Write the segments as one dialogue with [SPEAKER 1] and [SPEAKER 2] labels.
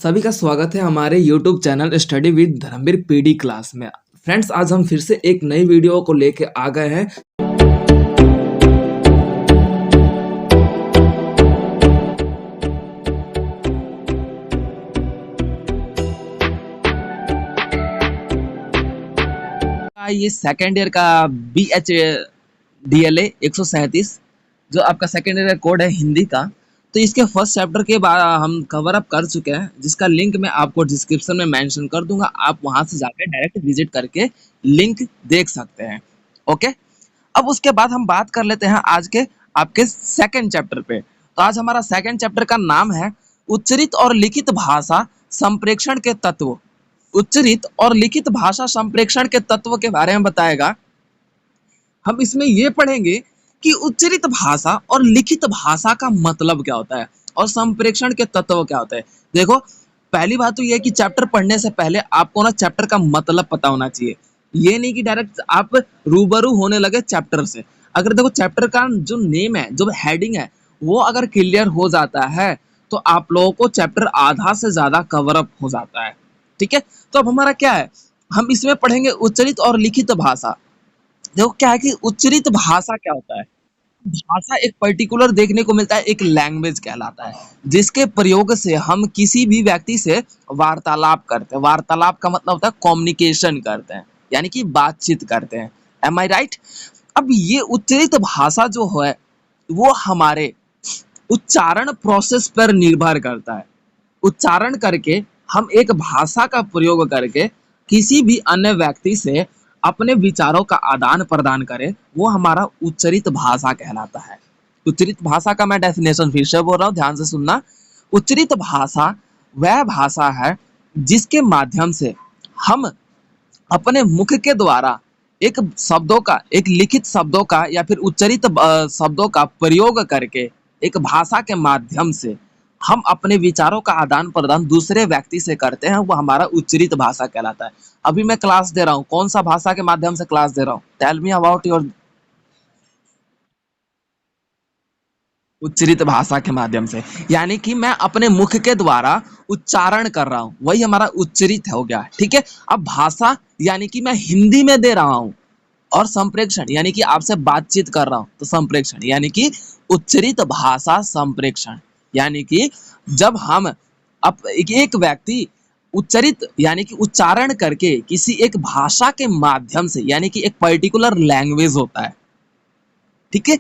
[SPEAKER 1] सभी का स्वागत है हमारे YouTube channel study with Dharmveer PD class में। फ्रेंड्स, आज हम फिर से एक नई वीडियो को लेके आ गए हैं। ये सेकेंड ईयर का BHDLA 137 जो आपका सेकेंड ईयर का कोड है हिंदी का। तो इसके फर्स्ट चैप्टर के बाद हम कवर अप कर चुके हैं, जिसका लिंक मैं आपको डिस्क्रिप्शन में मेंशन कर दूंगा। आप वहां से जाकर डायरेक्ट विजिट करके लिंक देख सकते हैं। ओके, अब उसके बाद हम बात कर लेते हैं आज के आपके सेकंड चैप्टर पे। तो आज हमारा सेकंड चैप्टर का नाम है उच्चरित और लिखित भाषा संप्रेषण के तत्व। उच्चरित और लिखित भाषा संप्रेषण के तत्व के बारे में बताएगा। हम इसमें ये पढ़ेंगे कि उच्चरित भाषा और लिखित भाषा का मतलब क्या होता है और संप्रेषण के तत्व क्या होते हैं। देखो, पहली बात तो ये है कि चैप्टर पढ़ने से पहले आपको ना चैप्टर का मतलब पता होना चाहिए। ये नहीं कि डायरेक्ट आप रूबरू होने लगे चैप्टर से। अगर देखो चैप्टर का जो नेम है, जो हेडिंग है, वो अगर क्लियर हो जाता है तो आप लोगों को चैप्टर आधा से ज्यादा कवर अप हो जाता है। ठीक है, तो अब हमारा क्या है, हम इसमें पढ़ेंगे उच्चरित और लिखित भाषा। देखो क्या है कि उच्चरित भाषा क्या होता है। भाषा एक पर्टिकुलर देखने को मिलता है, एक लैंग्वेज कहलाता है, जिसके प्रयोग से हम किसी भी व्यक्ति से वार्तालाप करते हैं। वार्तालाप का मतलब होता है कम्युनिकेशन करते हैं, यानी कि बातचीत करते हैं। एम आई राइट? अब ये उच्चरित भाषा जो है वो हमारे उच्चारण प्रोसेस पर निर्भर करता है। उच्चारण करके हम एक भाषा का प्रयोग करके किसी भी अन्य व्यक्ति से अपने विचारों का आदान प्रदान करें, वो हमारा उच्चरित भाषा कहलाता है। उच्चरित भाषा का मैं डेफिनेशन फिर से बोल रहा हूँ, ध्यान से सुनना। उच्चरित भाषा वह भाषा है जिसके माध्यम से हम अपने मुख के द्वारा एक शब्दों का, एक लिखित शब्दों का या फिर उच्चरित शब्दों का प्रयोग करके एक भाषा के माध्यम से हम अपने विचारों का आदान प्रदान दूसरे व्यक्ति से करते हैं, वो हमारा उच्चरित भाषा कहलाता है। अभी मैं क्लास दे रहा हूँ, कौन सा भाषा के माध्यम से क्लास दे रहा हूँ? टेल मी अबाउट योर उच्चरित भाषा के माध्यम से, यानी कि मैं अपने मुख के द्वारा उच्चारण कर रहा हूँ, वही हमारा उच्चरित हो गया। ठीक है, अब भाषा यानी कि मैं हिंदी में दे रहा हूँ, और संप्रेषण यानी कि आपसे बातचीत कर रहा हूँ, तो संप्रेषण यानी कि उच्चरित भाषा संप्रेषण, यानी कि जब हम एक व्यक्ति उच्चरित यानी कि उच्चारण करके किसी एक भाषा के माध्यम से, यानी कि एक पर्टिकुलर लैंग्वेज होता है, ठीक है,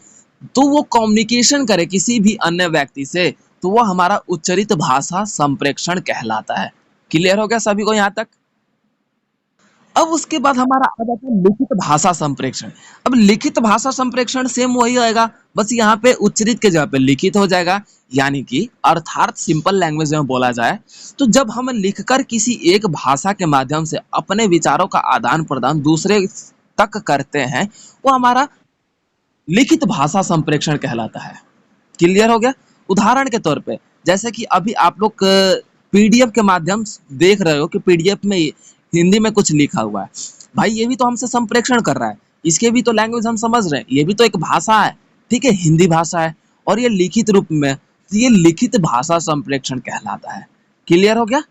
[SPEAKER 1] तो वो कम्युनिकेशन करे किसी भी अन्य व्यक्ति से, तो वो हमारा उच्चरित भाषा संप्रेषण कहलाता है। क्लियर हो गया सभी को यहाँ तक? अब उसके बाद हमारा आ जाता है लिखित भाषा संप्रेषण। अब लिखित भाषा संप्रेषण सेम वही आएगा, बस यहाँ पे उच्चरित के जगह पे लिखित हो जाएगा। यानी कि अर्थात सिंपल लैंग्वेज में बोला जाए तो जब हम लिखकर किसी एक भाषा के माध्यम से अपने विचारों का आदान प्रदान दूसरे तक करते हैं, वो हमारा लिखित भाषा संप्रेषण कहलाता है। क्लियर हो गया? उदाहरण के तौर पे जैसे कि अभी आप लोग पीडीएफ के माध्यम से देख रहे हो कि पीडीएफ में हिंदी में कुछ लिखा हुआ है, भाई ये भी तो हमसे संप्रेषण कर रहा है, इसके भी तो लैंग्वेज हम समझ रहे हैं, ये भी तो एक भाषा है, ठीक है, हिंदी भाषा है, और ये लिखित रूप में, तो ये लिखित भाषा संप्रेषण कहलाता है। क्लियर हो गया?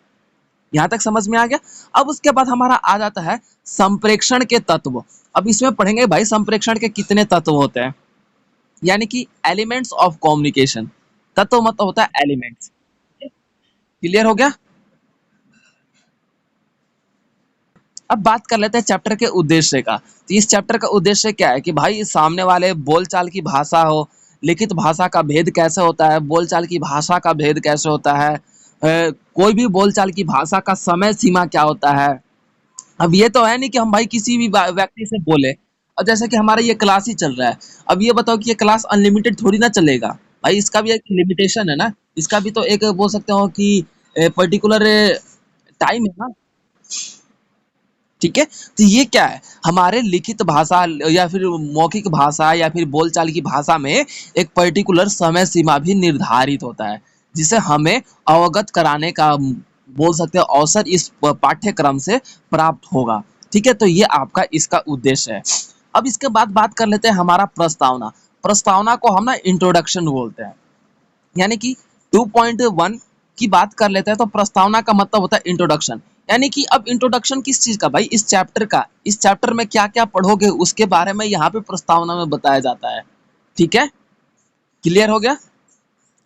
[SPEAKER 1] यहाँ तक समझ में आ गया? अब उसके बाद हमारा आ जाता है संप्रेषण के तत्व। अब इसमें पढ़ेंगे भाई संप्रेषण के कितने तत्व होते हैं, यानी कि एलिमेंट्स ऑफ कम्युनिकेशन। तत्व मतलब होता है एलिमेंट्स। क्लियर हो गया? अब बात कर लेते हैं चैप्टर के उद्देश्य का। तो इस चैप्टर का उद्देश्य क्या है कि भाई सामने वाले बोलचाल की भाषा हो, लिखित भाषा का भेद कैसे होता है, बोलचाल की भाषा का भेद कैसे होता है, कोई भी बोलचाल की भाषा का समय सीमा क्या होता है। अब ये तो है नहीं कि हम भाई किसी भी व्यक्ति से बोले, और जैसे कि हमारा ये क्लास ही चल रहा है, अब ये बताओ कि ये क्लास अनलिमिटेड थोड़ी ना चलेगा भाई, इसका भी एक लिमिटेशन है ना, इसका भी तो एक बोल सकते हो कि पर्टिकुलर टाइम है ना। ठीक है, तो ये क्या है, हमारे लिखित भाषा या फिर मौखिक भाषा या फिर बोलचाल की भाषा में एक पर्टिकुलर समय सीमा भी निर्धारित होता है, जिसे हमें अवगत कराने का बोल सकते हैं अवसर इस पाठ्यक्रम से प्राप्त होगा। ठीक है, तो ये आपका इसका उद्देश्य है। अब इसके बाद बात कर लेते हैं हमारा प्रस्तावना। प्रस्तावना को हम ना इंट्रोडक्शन बोलते हैं, यानी कि 2.1 की बात कर लेते हैं तो प्रस्तावना का मतलब होता है इंट्रोडक्शन। यानी कि अब इंट्रोडक्शन किस चीज का भाई, इस चैप्टर का, इस चैप्टर में क्या क्या पढ़ोगे उसके बारे में यहाँ पे प्रस्तावना में बताया जाता है। ठीक है, क्लियर हो गया।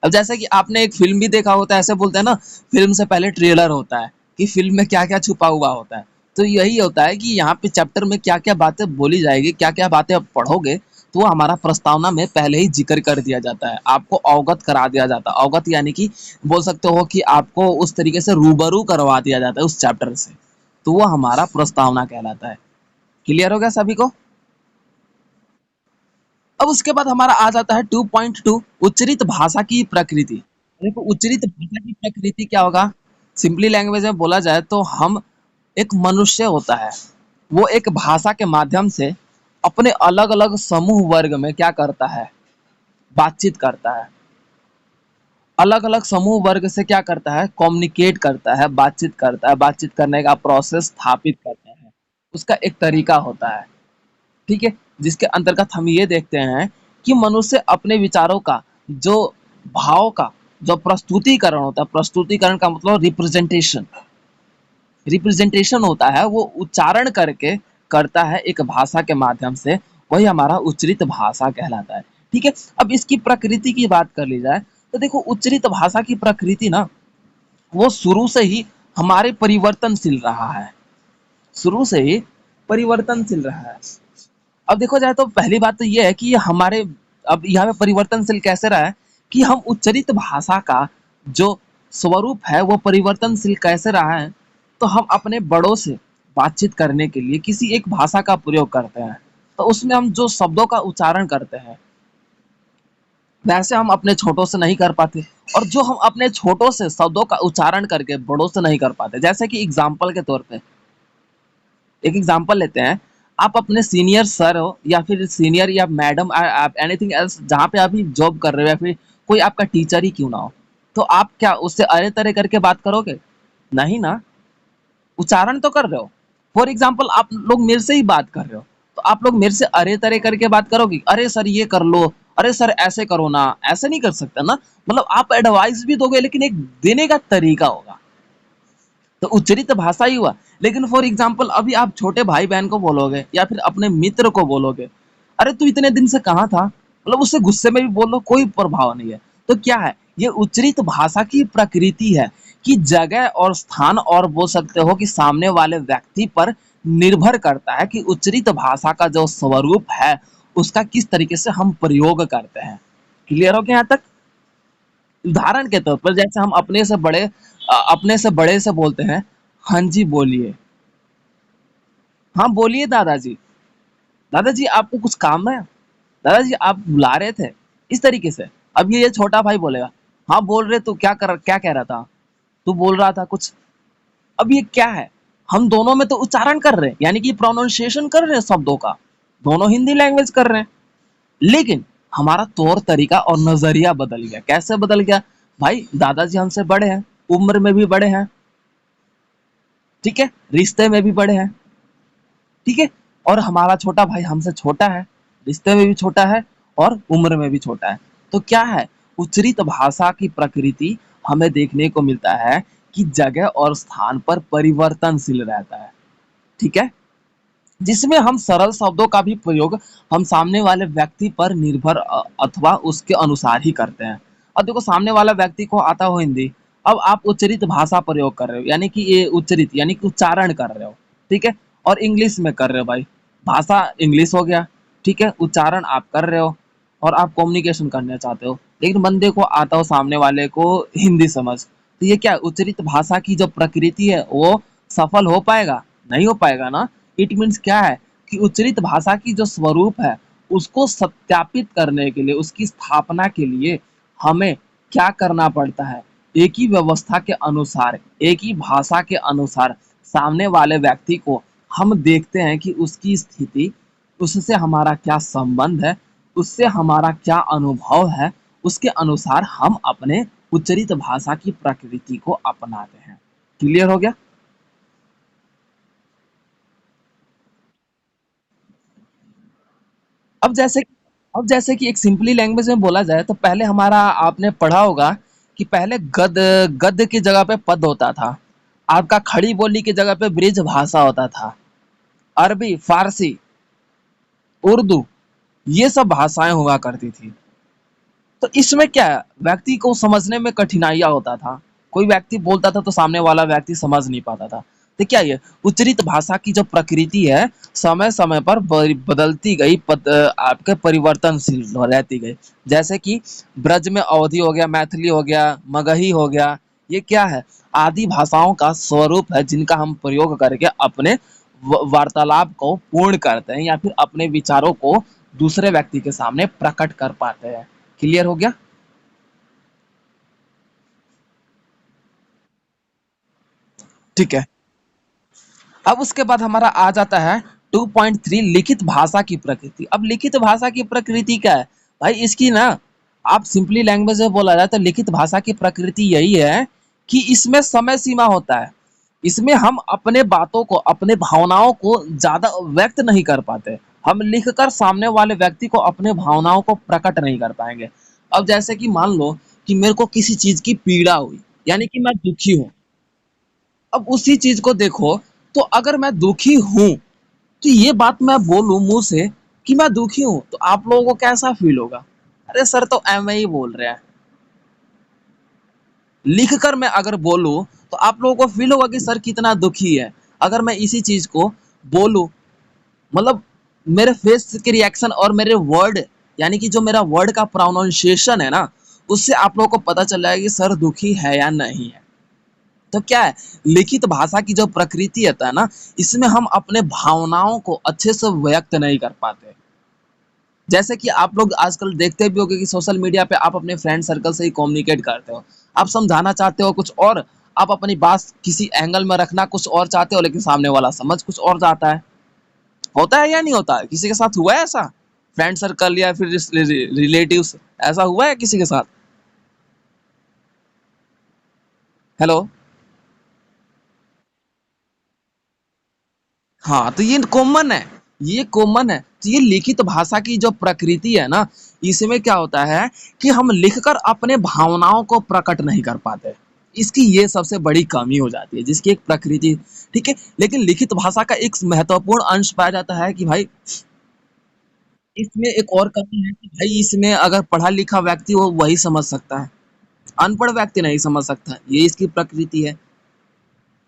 [SPEAKER 1] अब जैसे कि आपने एक फिल्म भी देखा होता है, ऐसे बोलते हैं ना, फिल्म से पहले ट्रेलर होता है कि फिल्म में क्या क्या छुपा हुआ होता है। तो यही होता है कि यहाँ पे चैप्टर में क्या क्या बातें बोली जाएगी, क्या क्या बातें आप पढ़ोगे, तो वो हमारा प्रस्तावना में पहले ही जिक्र कर दिया जाता है, आपको अवगत करा दिया जाता है। अवगत यानी कि बोल सकते हो कि आपको उस तरीके से रूबरू करवा दिया जाता है उस चैप्टर से, तो वो हमारा प्रस्तावना कहलाता है। क्लियर हो गया सभी को। अब उसके बाद हमारा आ जाता है 2.2, उच्चरित भाषा की प्रकृति। देखो उच्चरित भाषा की प्रकृति क्या होगा, सिंपली लैंग्वेज में बोला जाए तो हम, एक मनुष्य होता है, वो एक भाषा के माध्यम से अपने अलग अलग समूह वर्ग में क्या करता है, बातचीत करता है। अलग अलग समूह वर्ग से क्या करता है, कम्युनिकेट करता है, बातचीत करता है, बातचीत करने का प्रोसेस स्थापित करता है, उसका एक तरीका होता है। ठीक है, जिसके अंतर्गत हम ये देखते हैं कि मनुष्य अपने विचारों का जो भाव का जो प्रस्तुतिकरण होता है, प्रस्तुतिकरण का मतलब रिप्रेजेंटेशन, रिप्रेजेंटेशन होता है, वो उच्चारण करके करता है एक भाषा के माध्यम से, वही हमारा उच्चरित भाषा कहलाता है। ठीक है, अब इसकी प्रकृति की बात कर ली जाए तो देखो उच्चरित भाषा की प्रकृति ना, वो शुरू से ही हमारे परिवर्तनशील रहा है, शुरू से ही परिवर्तनशील रहा है। अब देखो जाए तो पहली बात तो ये है कि हमारे, अब यहाँ पे परिवर्तनशील कैसे रहा है कि हम उच्चरित भाषा का जो स्वरूप है वो परिवर्तनशील कैसे रहा है, तो हम अपने बड़ों से बातचीत करने के लिए किसी एक भाषा का प्रयोग करते हैं, तो उसमें हम जो शब्दों का उच्चारण करते हैं वैसे हम अपने छोटों से नहीं कर पाते, और जो हम अपने छोटों से शब्दों का उच्चारण करके बड़ों से नहीं कर पाते, जैसे कि एग्जाम्पल के तौर पे एक एग्जांपल लेते हैं, आप अपने सीनियर सर हो या फिर सीनियर या मैडम, आप एनीथिंग एल्स जहाँ पे आप जॉब कर रहे हो या फिर कोई आपका टीचर ही क्यों ना हो, तो आप क्या उससे अरे तरे करके बात करोगे? नहीं ना, उच्चारण तो कर रहे हो। फॉर एग्जाम्पल आप लोग मेरे से ही बात कर रहे हो, तो आप लोग मेरे से अरे तरे करके बात करोगे, अरे सर ये कर लो, अरे सर ऐसे करो ना, ऐसे नहीं कर सकते ना। मतलब आप एडवाइस भी दोगे लेकिन एक देने का तरीका होगा, तो उच्चरित भाषा ही हुआ। लेकिन फॉर एग्जाम्पल अभी आप छोटे भाई बहन को बोलोगे या फिर अपने मित्र को बोलोगे, अरे तू इतने दिन से कहाँ था, मतलब उससे गुस्से में भी बोल लो, कोई प्रभाव नहीं है। तो क्या है, ये उच्चरित भाषा की प्रकृति है कि जगह और स्थान और बोल सकते हो कि सामने वाले व्यक्ति पर निर्भर करता है कि उच्चरित भाषा का जो स्वरूप है उसका किस तरीके से हम प्रयोग करते हैं। क्लियर हो गया यहाँ तक। उदाहरण के तौर पर जैसे हम अपने से बड़े से बोलते हैं, हाँ जी बोलिए, हाँ बोलिए दादाजी, दादाजी आपको कुछ काम है, दादाजी आप बुला रहे थे, इस तरीके से। अब ये छोटा भाई बोलेगा, हाँ बोल रहे, तू क्या कह रहा था, तू बोल रहा था कुछ। अब ये क्या है, हम दोनों में तो उच्चारण कर रहे हैं, यानी कि प्रोनाउंसिएशन कर रहे हैं शब्दों का, दोनों हिंदी लैंग्वेज कर रहे हैं, लेकिन हमारा तौर तरीका और नजरिया बदल गया। कैसे बदल गया भाई, दादाजी हमसे बड़े हैं, उम्र में भी बड़े हैं, ठीक है, रिश्ते में भी बड़े हैं, ठीक है, और हमारा छोटा भाई हमसे छोटा है, रिश्ते में भी छोटा है और उम्र में भी छोटा है। तो क्या है, उच्चरित भाषा की प्रकृति हमें देखने को मिलता है कि जगह और स्थान पर परिवर्तनशील रहता है। ठीक है, जिसमें हम सरल शब्दों का भी प्रयोग हम सामने वाले व्यक्ति पर निर्भर अथवा उसके अनुसार ही करते हैं। अब देखो सामने वाला व्यक्ति को आता हो हिंदी, अब आप उच्चरित भाषा प्रयोग कर रहे हो, यानी कि ये उच्चरित यानी कि उच्चारण कर रहे हो, ठीक है, और इंग्लिश में कर रहे हो भाई, भाषा इंग्लिश हो गया, ठीक है, उच्चारण आप कर रहे हो और आप कम्युनिकेशन करना चाहते हो, लेकिन बंदे को आता हो सामने वाले को हिंदी समझ, तो ये क्या उच्चरित भाषा की जो प्रकृति है वो सफल हो पाएगा? नहीं हो पाएगा ना। इट मीन्स क्या है कि उच्चरित भाषा की जो स्वरूप है उसको सत्यापित करने के लिए, उसकी स्थापना के लिए हमें क्या करना पड़ता है, एक ही व्यवस्था के अनुसार, एक ही भाषा के अनुसार सामने वाले व्यक्ति को हम देखते हैं कि उसकी स्थिति, उससे हमारा क्या संबंध है, उससे हमारा क्या अनुभव है, उसके अनुसार हम अपने उच्चरित भाषा की प्रकृति को अपनाते हैं। क्लियर हो गया। अब जैसे अब जैसे कि एक सिंपली लैंग्वेज में बोला जाए तो पहले हमारा आपने पढ़ा होगा कि पहले गद्य की जगह पे पद होता था। आपका खड़ी बोली की जगह पे ब्रिज भाषा होता था। अरबी, फारसी, उर्दू, ये सब भाषाएं हुआ करती थी। तो इसमें क्या है, व्यक्ति को समझने में कठिनाइयां होता था। कोई व्यक्ति बोलता था तो सामने वाला व्यक्ति समझ नहीं पाता था। तो क्या ये उच्चरित भाषा की जो प्रकृति है, समय समय पर बदलती गई, आपके परिवर्तनशील रहती गई। जैसे कि ब्रज में अवधी हो गया, मैथिली हो गया, मगही हो गया, ये क्या है, आदि भाषाओं का स्वरूप है जिनका हम प्रयोग करके अपने वार्तालाप को पूर्ण करते हैं या फिर अपने विचारों को दूसरे व्यक्ति के सामने प्रकट कर पाते हैं। क्लियर हो गया? ठीक है। अब उसके बाद हमारा आ जाता है 2.3, लिखित भाषा की प्रकृति। अब लिखित भाषा की प्रकृति क्या है भाई, इसकी ना, आप सिंपली लैंग्वेज में बोला जाए तो लिखित भाषा की प्रकृति यही है कि इसमें समय सीमा होता है। इसमें हम अपने बातों को, अपने भावनाओं को ज्यादा व्यक्त नहीं कर पाते। हम लिखकर सामने वाले व्यक्ति को अपने भावनाओं को प्रकट नहीं कर पाएंगे। अब जैसे कि मान लो कि मेरे को किसी चीज की पीड़ा हुई, यानी कि मैं दुखी हूँ। अब उसी चीज को देखो, तो अगर मैं दुखी हूं, तो ये बात मैं बोलूं मुंह से कि मैं दुखी हूं, तो आप लोगों को कैसा फील होगा? अरे सर तो एम ही बोल रहे हैं। लिख कर मैं अगर बोलूं, तो आप लोगों को फील होगा कि सर कितना दुखी है। अगर मैं इसी चीज को बोलूं, मतलब मेरे फेस के रिएक्शन और मेरे वर्ड, यानी कि जो मेरा वर्ड का प्रोनाउंसिएशन है ना, उससे आप लोगों को पता चल जाएगा कि सर दुखी है या नहीं है। तो क्या है, लिखित भाषा की जो प्रकृति होता है ना, इसमें हम अपने भावनाओं को अच्छे से व्यक्त नहीं कर पाते। जैसे कि आप लोग आजकल देखते भी होंगे कि सोशल मीडिया पे आप अपने फ्रेंड सर्कल से ही कम्युनिकेट करते हो। आप समझाना चाहते हो कुछ और, आप अपनी बात किसी एंगल में रखना कुछ और चाहते हो, लेकिन सामने वाला समझ कुछ और जाता है। होता है या नहीं होता है? किसी के साथ हुआ है ऐसा? फ्रेंड सर्कल या फिर रिलेटिव्स, ऐसा हुआ है किसी के साथ? हेलो। हाँ, तो ये कॉमन है, ये कॉमन है। तो ये लिखित भाषा की जो प्रकृति है ना, इसमें क्या होता है कि हम लिखकर अपने भावनाओं को प्रकट नहीं कर पाते। इसकी ये सबसे बड़ी कमी हो जाती है, जिसकी एक प्रकृति, ठीक है। लेकिन लिखित भाषा का एक महत्वपूर्ण अंश पाया जाता है कि भाई, इसमें एक और कमी है कि भाई, इसमें अगर पढ़ा लिखा व्यक्ति हो वही समझ सकता है, अनपढ़ व्यक्ति नहीं समझ सकता, ये इसकी प्रकृति है।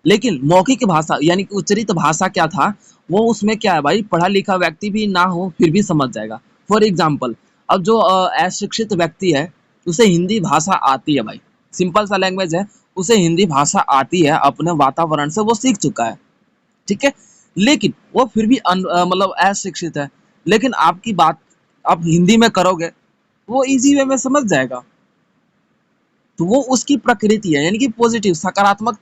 [SPEAKER 1] लेकिन मौखिक भाषा यानी कि उच्चरित भाषा क्या था, वो उसमें क्या है भाई, पढ़ा लिखा व्यक्ति भी ना हो फिर भी समझ जाएगा। फॉर एग्जाम्पल, अब जो अशिक्षित व्यक्ति है, उसे हिंदी भाषा आती है भाई, सिंपल सा लैंग्वेज है, उसे हिंदी भाषा आती है, अपने वातावरण से वो सीख चुका है, ठीक है। लेकिन वो फिर भी मतलब अशिक्षित है। लेकिन आपकी बात आप हिंदी में करोगे, वो इजी वे में समझ जाएगा। तो वो उसकी प्रकृति है, यानी कि पॉजिटिव, सकारात्मक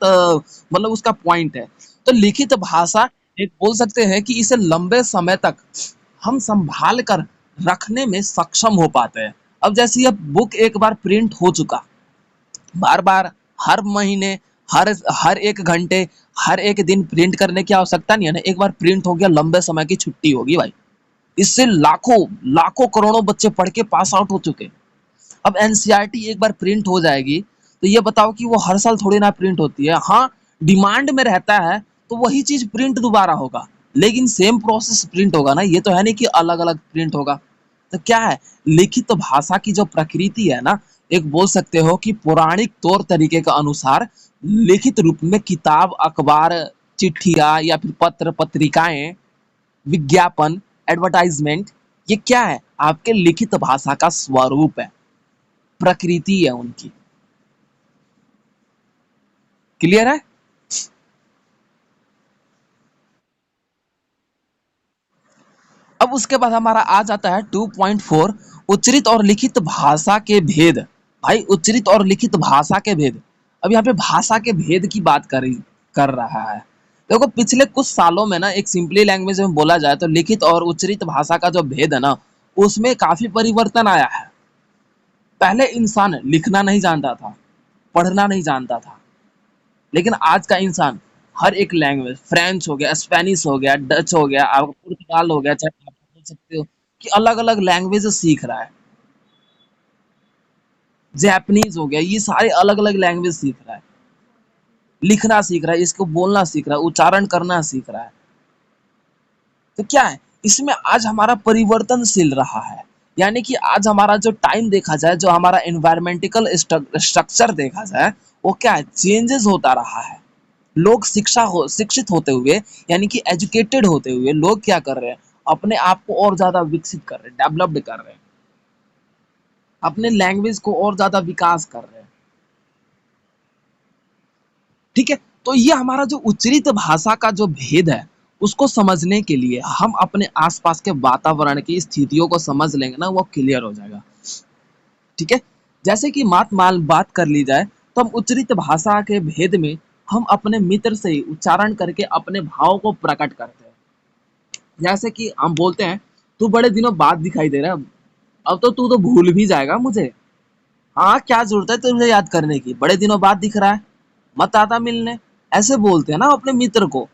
[SPEAKER 1] मतलब उसका पॉइंट है। तो लिखित भाषा, एक बोल सकते हैं कि इसे लंबे समय तक हम संभाल कर रखने में सक्षम हो पाते हैं। अब जैसे ये बुक एक बार प्रिंट हो चुका, बार बार, हर महीने, हर हर एक घंटे, हर एक दिन प्रिंट करने की आवश्यकता नहीं है ना। एक बार प्रिंट हो गया, लंबे समय की छुट्टी होगी भाई। इससे लाखों लाखों करोड़ों बच्चे पढ़ के पास आउट हो चुके। अब एनसीईआरटी एक बार प्रिंट हो जाएगी, तो ये बताओ कि वो हर साल थोड़ी ना प्रिंट होती है। हाँ, डिमांड में रहता है तो वही चीज प्रिंट दोबारा होगा, लेकिन सेम प्रोसेस प्रिंट होगा ना, ये तो है नहीं कि अलग अलग प्रिंट होगा। तो क्या है, लिखित भाषा की जो प्रकृति है ना, एक बोल सकते हो कि पौराणिक तौर तरीके के अनुसार लिखित रूप में किताब, अखबार, चिट्ठियां या फिर पत्र पत्रिकाएं, विज्ञापन, एडवर्टाइजमेंट, ये क्या है, आपके लिखित भाषा का स्वरूप है, प्रकृति है उनकी। क्लियर है? अब उसके बाद हमारा आ जाता है 2.4, उच्चरित और लिखित भाषा के भेद। भाई, उच्चरित और लिखित भाषा के भेद। अब यहाँ पे भाषा के भेद की बात कर रहा है। देखो, पिछले कुछ सालों में ना, एक सिंपली लैंग्वेज में बोला जाए तो लिखित और उच्चरित भाषा का जो भेद है ना, उसमें काफी परिवर्तन आया है। पहले इंसान लिखना नहीं जानता था, पढ़ना नहीं जानता था, लेकिन आज का इंसान हर एक लैंग्वेज, फ्रेंच हो गया, स्पेनिश हो गया, डच हो गया, आपका पुर्तगाल हो गया, चाहे आप बोल सकते हो कि अलग अलग लैंग्वेज सीख रहा है। जैपनीज हो गया, ये सारे अलग अलग लैंग्वेज सीख रहा है, लिखना सीख रहा है, इसको बोलना सीख रहा है, उच्चारण करना सीख रहा है। तो क्या है, इसमें आज हमारा परिवर्तनशील रहा है। यानी कि आज हमारा जो टाइम देखा जाए, जो हमारा एनवायरमेंटिकल स्ट्रक्चर देखा जाए, वो क्या है, चेंजेस होता रहा है। लोग शिक्षित होते हुए, यानी कि एजुकेटेड होते हुए लोग क्या कर रहे हैं, अपने आप को और ज्यादा विकसित कर रहे हैं, डेवलप्ड कर रहे हैं, अपने लैंग्वेज को और ज्यादा विकास कर रहे हैं। ठीक है, तो ये हमारा जो उच्चरित भाषा का जो भेद है, उसको समझने के लिए हम अपने आसपास के वातावरण की स्थितियों को समझ लेंगे ना, वो क्लियर हो जाएगा। ठीक है, जैसे कि बात कर ली जाए, तो हम उच्चरित भाषा के भेद में हम अपने मित्र से ही उच्चारण करके अपने भाव को प्रकट करते हैं। जैसे कि हम बोलते हैं, तू बड़े दिनों बाद दिखाई दे रहा है, अब तो तू तो भूल भी जाएगा मुझे। हाँ, क्या जरूरत है तुझे याद करने की, बड़े दिनों बाद दिख रहा है, मत आता मिलने। ऐसे बोलते हैं ना अपने मित्र को,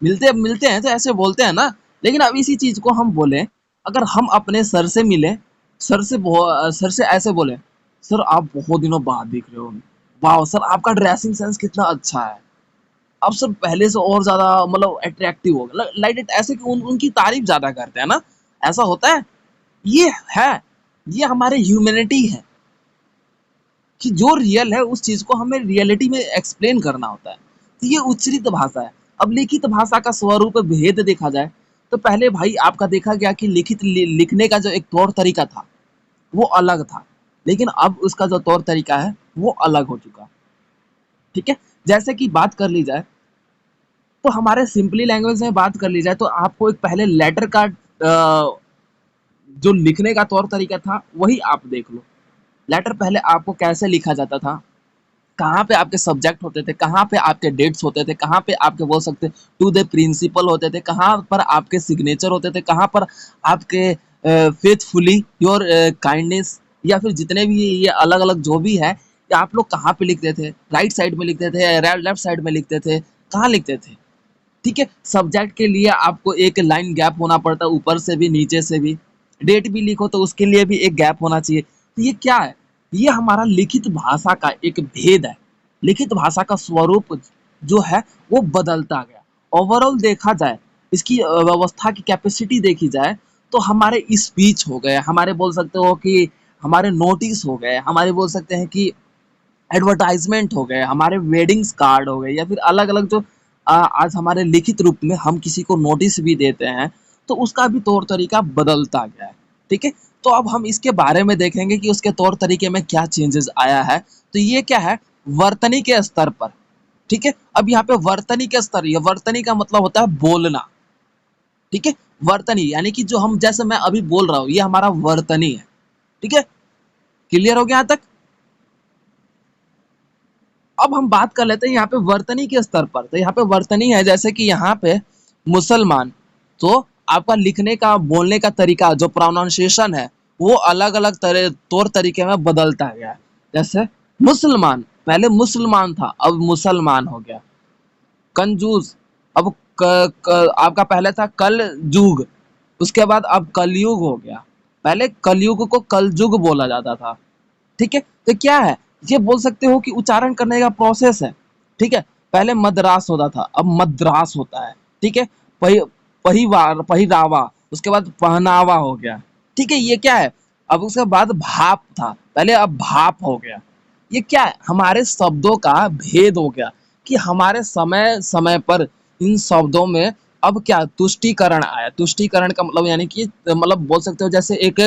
[SPEAKER 1] मिलते मिलते हैं तो ऐसे बोलते हैं ना। लेकिन अब इसी चीज को हम बोले, अगर हम अपने सर से मिले, सर से ऐसे बोले, सर आप बहुत दिनों बाद दिख रहे हो, वाह सर आपका ड्रेसिंग सेंस कितना अच्छा है, अब सर पहले से और ज्यादा मतलब अट्रैक्टिव हो गया, लाइक इट, ऐसे कि उनकी तारीफ ज्यादा करते हैं ना, ऐसा होता है। ये है, ये हमारे ह्यूमैनिटी है, कि जो रियल है उस चीज को हमें रियलिटी में एक्सप्लेन करना होता है। तो ये उच्चरित भाषा है। अब लिखित भाषा का स्वरूप भेद देखा जाए, तो पहले भाई आपका देखा गया कि लिखने का जो एक तौर तरीका था, वो अलग था, लेकिन अब उसका जो तौर तरीका है वो अलग हो चुका। ठीक है, जैसे कि बात कर ली जाए, तो हमारे सिंपली लैंग्वेज में बात कर ली जाए, तो आपको एक पहले लेटर का जो लिखने का तौर तरीका था वही आप देख लो। लेटर पहले आपको कैसे लिखा जाता था, कहाँ पे आपके सब्जेक्ट होते थे, कहाँ पे आपके डेट्स होते थे, कहाँ पे आपके बोल सकते टू द प्रिंसिपल होते थे, कहाँ पर आपके सिग्नेचर होते थे, कहाँ पर आपके फेथफुली योर काइंडनेस, या फिर जितने भी ये अलग अलग जो भी है, ये आप लोग कहाँ पे लिखते थे, राइट साइड में लिखते थे, लेफ्ट साइड में लिखते थे, कहाँ लिखते थे। ठीक है, सब्जेक्ट के लिए आपको एक लाइन गैप होना पड़ता है, ऊपर से भी नीचे से भी। डेट भी लिखो तो उसके लिए भी एक गैप होना चाहिए। तो ये क्या है, ये हमारा लिखित भाषा का एक भेद है। लिखित भाषा का स्वरूप जो है वो बदलता गया। ओवरऑल देखा जाए, इसकी व्यवस्था की कैपेसिटी देखी जाए, तो हमारे स्पीच हो गए, हमारे बोल सकते हो कि हमारे नोटिस हो गए, हमारे बोल सकते हैं कि एडवर्टाइजमेंट हो गए, हमारे वेडिंग्स कार्ड हो गए, या फिर अलग अलग जो आज हमारे लिखित रूप में हम किसी को नोटिस भी देते हैं, तो उसका भी तौर तरीका बदलता गया है। ठीक है, तो अब हम इसके बारे में देखेंगे कि उसके तौर तरीके में क्या चेंजेस आया है। तो ये क्या है, वर्तनी के स्तर पर। ठीक है, अब यहाँ पे वर्तनी के स्तर, ये वर्तनी का मतलब होता है बोलना। ठीक है, वर्तनी यानी कि जो हम, जैसे मैं अभी बोल रहा हूँ, ये हमारा वर्तनी है। ठीक है, क्लियर हो गया यहाँ तक। अब हम बात कर लेते हैं यहाँ पे वर्तनी के स्तर पर। तो यहाँ पे वर्तनी है, जैसे कि यहाँ पे मुसलमान, तो आपका लिखने का बोलने का तरीका जो प्रोनाउंसिएशन है वो अलग अलग तौर तरीके में बदलता गया। जैसे मुसलमान, पहले मुसलमान था, अब मुसलमान हो गया। कंजूस, अब आपका पहले था कल जुग, उसके बाद अब कलयुग हो गया। पहले कलयुग को कलजुग बोला जाता था। ठीक है, तो क्या है, ये बोल सकते हो कि उच्चारण करने का प्रोसेस है। ठीक है, पहले मद्रास होता था, अब मद्रास होता है। ठीक है, पही पहिवार पहिरावा, उसके बाद पहनावा हो गया। ठीक है, ये क्या है, अब उसके बाद भाप था, पहले अब भाप हो गया। ये क्या है, हमारे शब्दों का भेद हो गया, कि हमारे समय समय पर इन शब्दों में अब क्या तुष्टीकरण आया। तुष्टीकरण का मतलब यानी कि मतलब बोल सकते हो जैसे एक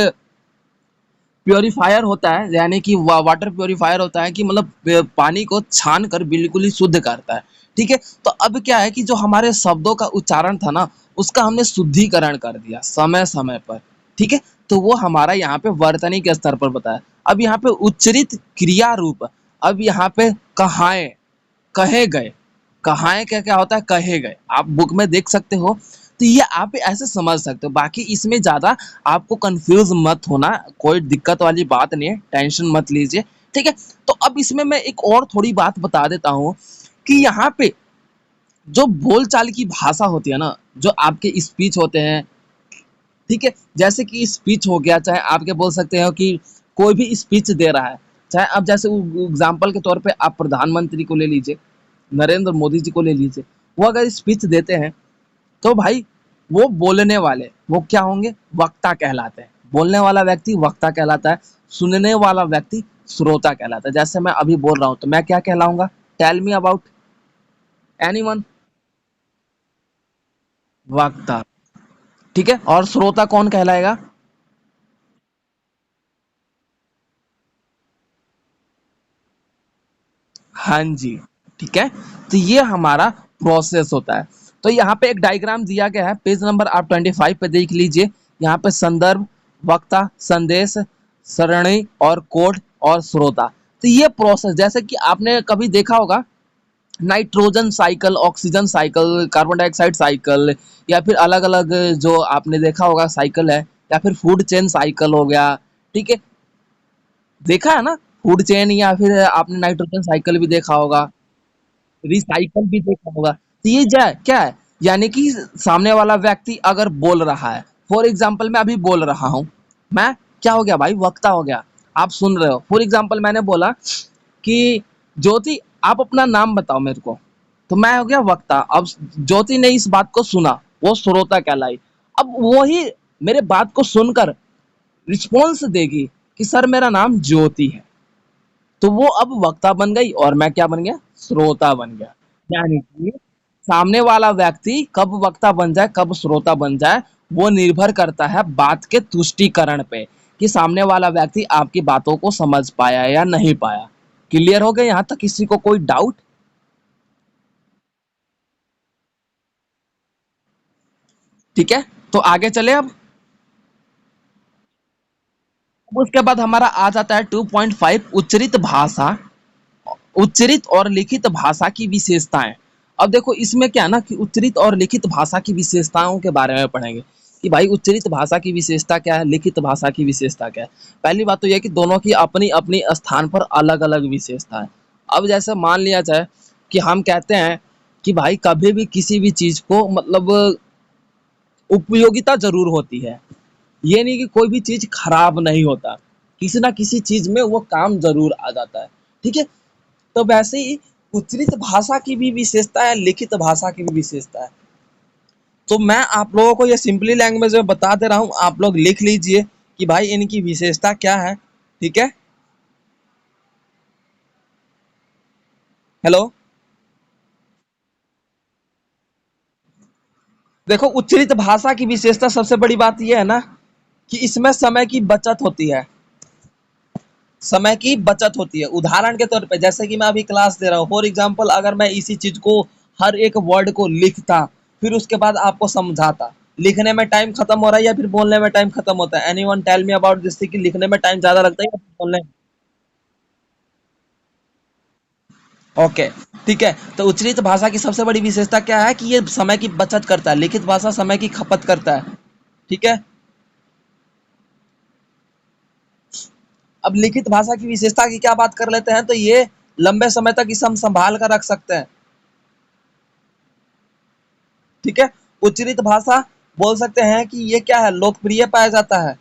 [SPEAKER 1] प्योरीफायर होता है, यानी कि वाटर प्योरीफायर होता है, कि मतलब पानी को छान कर बिल्कुल ही शुद्ध करता है। ठीक है, तो अब क्या है कि जो हमारे शब्दों का उच्चारण था ना, उसका हमने शुद्धिकरण कर दिया समय समय पर। ठीक है, तो वो हमारा यहाँ पे वर्तनी के स्तर पर बताया। अब यहाँ पे उच्चरित क्रिया रूप, अब यहाँ पे कहाए, कहे गए, कहाए क्या क्या होता है, कहे गए, आप बुक में देख सकते हो। तो ये आप ऐसे समझ सकते हो, बाकी इसमें ज्यादा आपको कंफ्यूज मत होना, कोई दिक्कत वाली बात नहीं है, टेंशन मत लीजिए। ठीक है, तो अब इसमें मैं एक और थोड़ी बात बता देता हूँ, कि यहाँ पे जो बोलचाल की भाषा होती है ना, जो आपके स्पीच होते हैं, ठीक है, जैसे कि स्पीच हो गया, चाहे आपके बोल सकते हो कि कोई भी स्पीच दे रहा है, चाहे अब जैसे एग्जाम्पल के तौर पे आप प्रधानमंत्री को ले लीजिए, नरेंद्र मोदी जी को ले लीजिए, वो अगर स्पीच देते हैं तो भाई वो बोलने वाले वो क्या होंगे, वक्ता कहलाते हैं। बोलने वाला व्यक्ति वक्ता कहलाता है, सुनने वाला व्यक्ति श्रोता कहलाता है। जैसे मैं अभी बोल रहा हूं तो मैं क्या कहलाऊंगा, टेल मी अबाउट एनीवन, वक्ता। ठीक है, और श्रोता कौन कहलाएगा? हाँ जी। ठीक है, तो ये हमारा प्रोसेस होता है। तो यहाँ पे एक डायग्राम दिया गया है, पेज नंबर आप 25 पे देख लीजिए। यहाँ पे संदर्भ, वक्ता, संदेश, सरणी और कोड और श्रोता। तो ये प्रोसेस जैसे कि आपने कभी देखा होगा, nitrogen cycle, oxygen cycle, carbon dioxide cycle, या फिर अलग अलग जो आपने देखा होगा साइकिल है, या फिर फूड चेन साइकिल हो गया। ठीक है, देखा है ना, फूड चेन, या फिर आपने नाइट्रोजन साइकिल भी देखा होगा, रिसाइकल भी देखा होगा। तो ये क्या है, यानी कि सामने वाला व्यक्ति अगर बोल रहा है, फॉर एग्जाम्पल मैं अभी बोल रहा हूं, मैं क्या हो गया भाई, वक्ता हो गया। आप सुन रहे हो, फॉर एग्जाम्पल मैंने बोला कि ज्योति आप अपना नाम बताओ मेरे को, तो मैं हो गया वक्ता। अब ज्योति ने इस बात को सुना, वो श्रोता कहलाई। अब वही मेरे बात को सुनकर रिस्पॉन्स देगी कि सर मेरा नाम ज्योति है, तो वो अब वक्ता बन गई और मैं क्या बन गया, श्रोता बन गया। यानी कि सामने वाला व्यक्ति कब वक्ता बन जाए, कब श्रोता बन जाए, वो निर्भर करता है बात के तुष्टिकरण पे, कि सामने वाला व्यक्ति आपकी बातों को समझ पाया या नहीं पाया। क्लियर हो गया, यहां तक किसी को कोई डाउट? ठीक है, तो आगे चले अब। उसके बाद हमारा आ जाता है 2.5, उच्चरित भाषा, उच्चरित और लिखित भाषा की विशेषताएं। अब देखो इसमें क्या है ना, कि उच्चरित और लिखित भाषा की विशेषताओं के बारे में पढ़ेंगे, कि भाई उच्चरित भाषा की विशेषता क्या है, लिखित भाषा की विशेषता क्या है। पहली बात तो यह कि दोनों की अपनी अपनी स्थान पर अलग अलग विशेषता है। अब जैसे मान लिया जाए कि हम कहते हैं कि भाई कभी भी किसी भी चीज को मतलब उपयोगिता जरूर होती है, ये नहीं कि कोई भी चीज खराब नहीं होता, किसी ना किसी चीज में वो काम जरूर आ जाता है। ठीक है, तो वैसे ही उच्चरित भाषा की भी विशेषता है, लिखित भाषा की भी विशेषता है। तो मैं आप लोगों को ये सिंपली लैंग्वेज में बता दे रहा हूँ, आप लोग लिख लीजिए कि भाई इनकी विशेषता क्या है। ठीक है, हेलो। देखो उच्चरित भाषा की विशेषता सबसे बड़ी बात यह है ना, कि इसमें समय की बचत होती है, समय की बचत होती है। उदाहरण के तौर पे जैसे कि मैं अभी क्लास दे रहा हूँ, फॉर एग्जाम्पल अगर मैं इसी चीज को, हर एक वर्ड को लिखता, फिर उसके बाद आपको समझाता, लिखने में टाइम खत्म हो रहा है या फिर बोलने में टाइम खत्म होता है? एनीवन टेल मी अबाउट, जिससे कि लिखने में टाइम ज्यादा लगता है या फिर बोलने में? ओके, ठीक है। तो उच्चरित भाषा की सबसे बड़ी विशेषता क्या है, कि ये समय की बचत करता है, लिखित भाषा समय की खपत करता है। ठीक है, अब लिखित भाषा की विशेषता की क्या बात कर लेते हैं, तो ये लंबे समय तक इसे हम संभाल कर रख सकते हैं। ठीक है, उच्चरित भाषा बोल सकते हैं कि ये क्या है, लोकप्रिय पाया जाता है।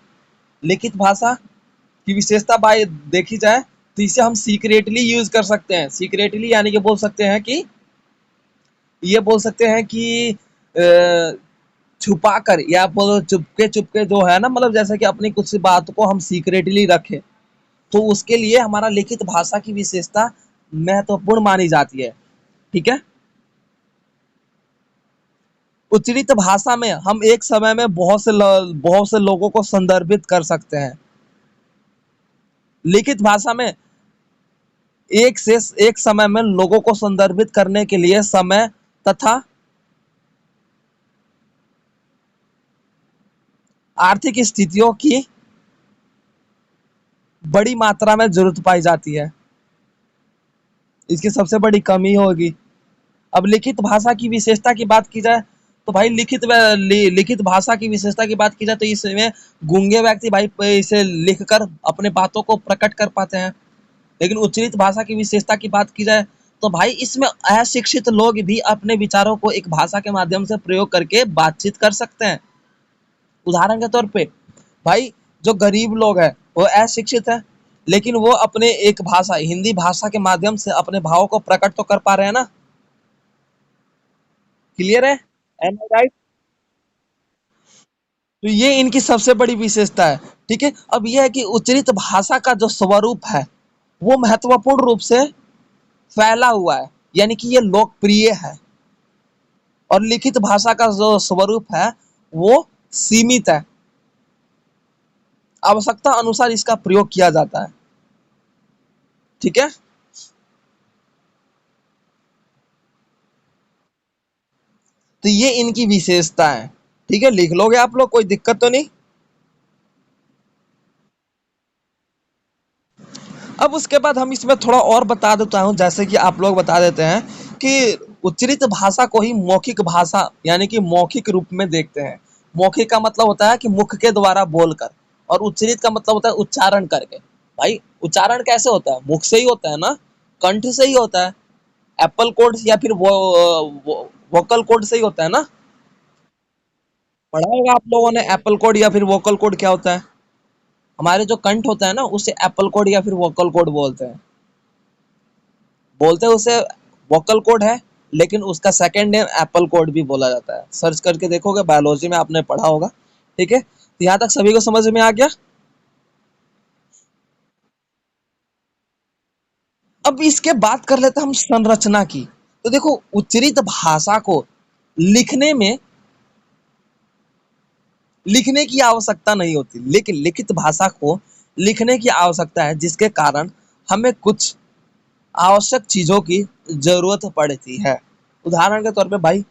[SPEAKER 1] लिखित भाषा की विशेषता बाय देखी जाए तो इसे हम सीक्रेटली यूज कर सकते हैं। सीक्रेटली यानी कि बोल सकते हैं कि, ये बोल सकते हैं कि छुपा कर, या बोलो चुपके चुपके जो है ना, मतलब जैसे कि अपनी कुछ बात को हम सीक्रेटली रखें, तो उसके लिए हमारा लिखित भाषा की विशेषता महत्वपूर्ण मानी जाती है। ठीक है, उच्चरित भाषा में हम एक समय में बहुत से लोगों को संदर्भित कर सकते हैं। लिखित भाषा में एक से एक समय में लोगों को संदर्भित करने के लिए समय तथा आर्थिक स्थितियों की बड़ी मात्रा में जरूरत पाई जाती है। इसकी सबसे बड़ी कमी होगी। अब लिखित भाषा की विशेषता की बात की जाए तो भाई लिखित भाषा की विशेषता की बात की जाए तो इसमें गूंगे व्यक्ति भाई इसे लिखकर अपने बातों को प्रकट कर पाते हैं। लेकिन उच्चरित भाषा की विशेषता की बात की जाए तो भाई इसमें अशिक्षित लोग भी अपने विचारों को एक भाषा के माध्यम से प्रयोग करके बातचीत कर सकते हैं। उदाहरण के तौर पे भाई जो गरीब लोग हैं वो अशिक्षित है, लेकिन वो अपने एक भाषा हिंदी भाषा के माध्यम से अपने भावों को प्रकट तो कर पा रहे हैं ना। क्लियर है? एम आई राइट? तो ये इनकी सबसे बड़ी विशेषता है। ठीक है, अब यह है कि उच्चरित भाषा का जो स्वरूप है वो महत्वपूर्ण रूप से फैला हुआ है, यानी कि ये लोकप्रिय है। और लिखित भाषा का जो स्वरूप है वो सीमित है, आवश्यकता अनुसार इसका प्रयोग किया जाता है। ठीक है, तो ये इनकी विशेषता है। ठीक है, लिख लोगे आप लोग, कोई दिक्कत तो नहीं? अब उसके बाद हम इसमें थोड़ा और बता देता हूँ, जैसे कि आप लोग बता देते हैं कि उच्चरित भाषा को ही मौखिक भाषा यानी कि मौखिक रूप में देखते हैं। मौखिक का मतलब होता है कि मुख के द्वारा बोलकर, और उच्चरित का मतलब होता है उच्चारण करके। भाई उच्चारण कैसे होता है? मुख से ही होता है ना, कंठ से ही होता है। एप्पल कोड या फिर वोकल कोड से ही होता है ना। पढ़ा होगा आप लोगों ने एप्पल कोड या फिर वोकल कोड क्या होता है। हमारे जो कंठ होता है ना उसे एप्पल कोड या फिर वोकल कोड बोलते हैं उसे वोकल कोड है, लेकिन उसका सेकंड नेम एप्पल कोड भी बोला जाता है। सर्च करके देखोगे, बायोलॉजी में आपने पढ़ा होगा। ठीक है, तो यहाँ तक सभी को समझ में आ गया। अब इसके बात कर लेते हैं हम संरचना की। तो देखो, उच्चरित भाषा को लिखने में लिखने की आवश्यकता नहीं होती, लेकिन लिखित भाषा को लिखने की आवश्यकता है, जिसके कारण हमें कुछ आवश्यक चीजों की जरूरत पड़ती है। उदाहरण के तौर पे भाई,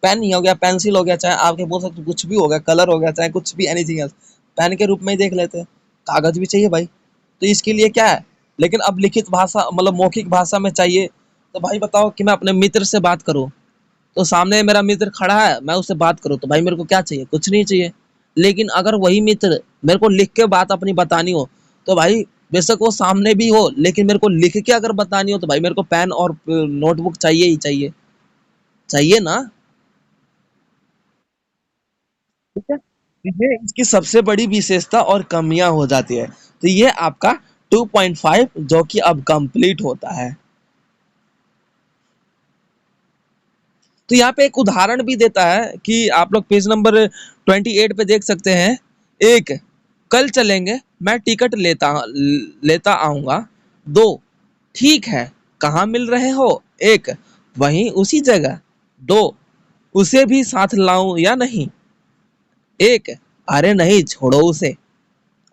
[SPEAKER 1] पेन ही हो गया, पेंसिल हो गया, चाहे आपके बोल सकते कुछ भी हो गया, कलर हो गया, चाहे कुछ भी एनीथिंग एल्स, पेन के रूप में ही देख लेते हैं। कागज भी चाहिए भाई, तो इसके लिए क्या है, लेकिन अब लिखित भाषा मतलब मौखिक भाषा में चाहिए। तो भाई बताओ कि मैं अपने मित्र से बात करूं, तो सामने मेरा मित्र खड़ा है, मैं उससे बात करूं, तो भाई मेरे को क्या चाहिए? कुछ नहीं चाहिए। लेकिन अगर वही मित्र मेरे को लिख के बात अपनी बतानी हो, तो भाई बेशक वो सामने भी हो, लेकिन मेरे को लिख के अगर बतानी हो, तो भाई मेरे को पेन और नोटबुक चाहिए ही चाहिए। चाहिए ना। ठीक है, तो ये इसकी सबसे बड़ी विशेषता और कमियां हो जाती है। तो ये आपका 2.5 जो कि अब कंप्लीट होता है। तो यहाँ पे एक उदाहरण भी देता है कि आप लोग पेज नंबर 28 पे देख सकते हैं। एक, कल चलेंगे, मैं टिकट लेता आऊंगा। दो, ठीक है, कहाँ मिल रहे हो? एक, वहीं उसी जगह। दो, उसे भी साथ लाऊं या नहीं? एक, अरे नहीं छोड़ो उसे।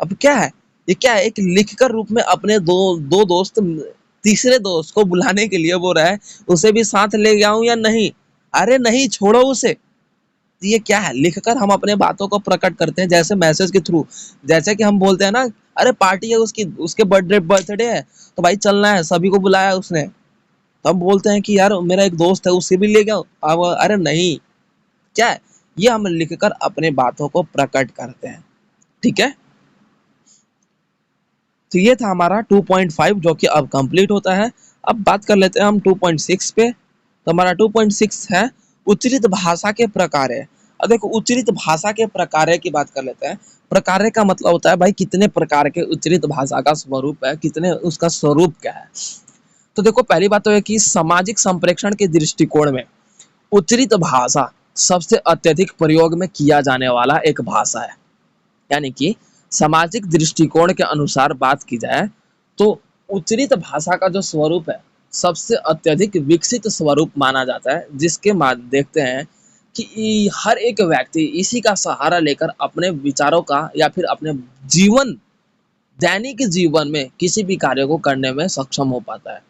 [SPEAKER 1] अब क्या है, ये क्या है, एक लिखकर रूप में अपने दो दोस्त तीसरे दोस्त को बुलाने के लिए बोल रहा है, उसे भी साथ ले जाऊं या नहीं? अरे नहीं छोड़ो उसे। तो ये क्या है, लिखकर हम अपने बातों को प्रकट करते हैं, जैसे मैसेज के थ्रू। जैसे कि हम बोलते हैं ना, अरे पार्टी है उसकी, उसके बर्थडे है, तो भाई चलना है, सभी को बुलाया उसने। तो हम बोलते हैं कि यार मेरा एक दोस्त है, उससे भी ले गया। अब अरे नहीं, क्या है, ये हम लिखकर अपने बातों को प्रकट करते हैं। ठीक है, तो ये था हमारा 2.5 जो कि अब कंप्लीट होता है। अब बात कर लेते हैं हम 2.6 पे। तो हमारा 2.6 है उच्चरित भाषा के प्रकार है। अब देखो, उच्चरित भाषा के प्रकार की बात कर लेते हैं। प्रकार का मतलब होता है भाई कितने प्रकार के उच्चरित भाषा का स्वरूप है, कितने उसका स्वरूप क्या है। तो देखो, पहली बात तो है कि सामाजिक संप्रेषण के दृष्टिकोण में उच्चरित भाषा सबसे अत्यधिक प्रयोग में किया जाने वाला एक भाषा है। यानी कि सामाजिक दृष्टिकोण के अनुसार बात की जाए तो उच्चरित भाषा का जो स्वरूप है सबसे अत्यधिक विकसित स्वरूप माना जाता है, जिसके देखते हैं कि हर एक व्यक्ति इसी का सहारा लेकर अपने विचारों का या फिर अपने जीवन दैनिक जीवन में किसी भी कार्य को करने में सक्षम हो पाता है।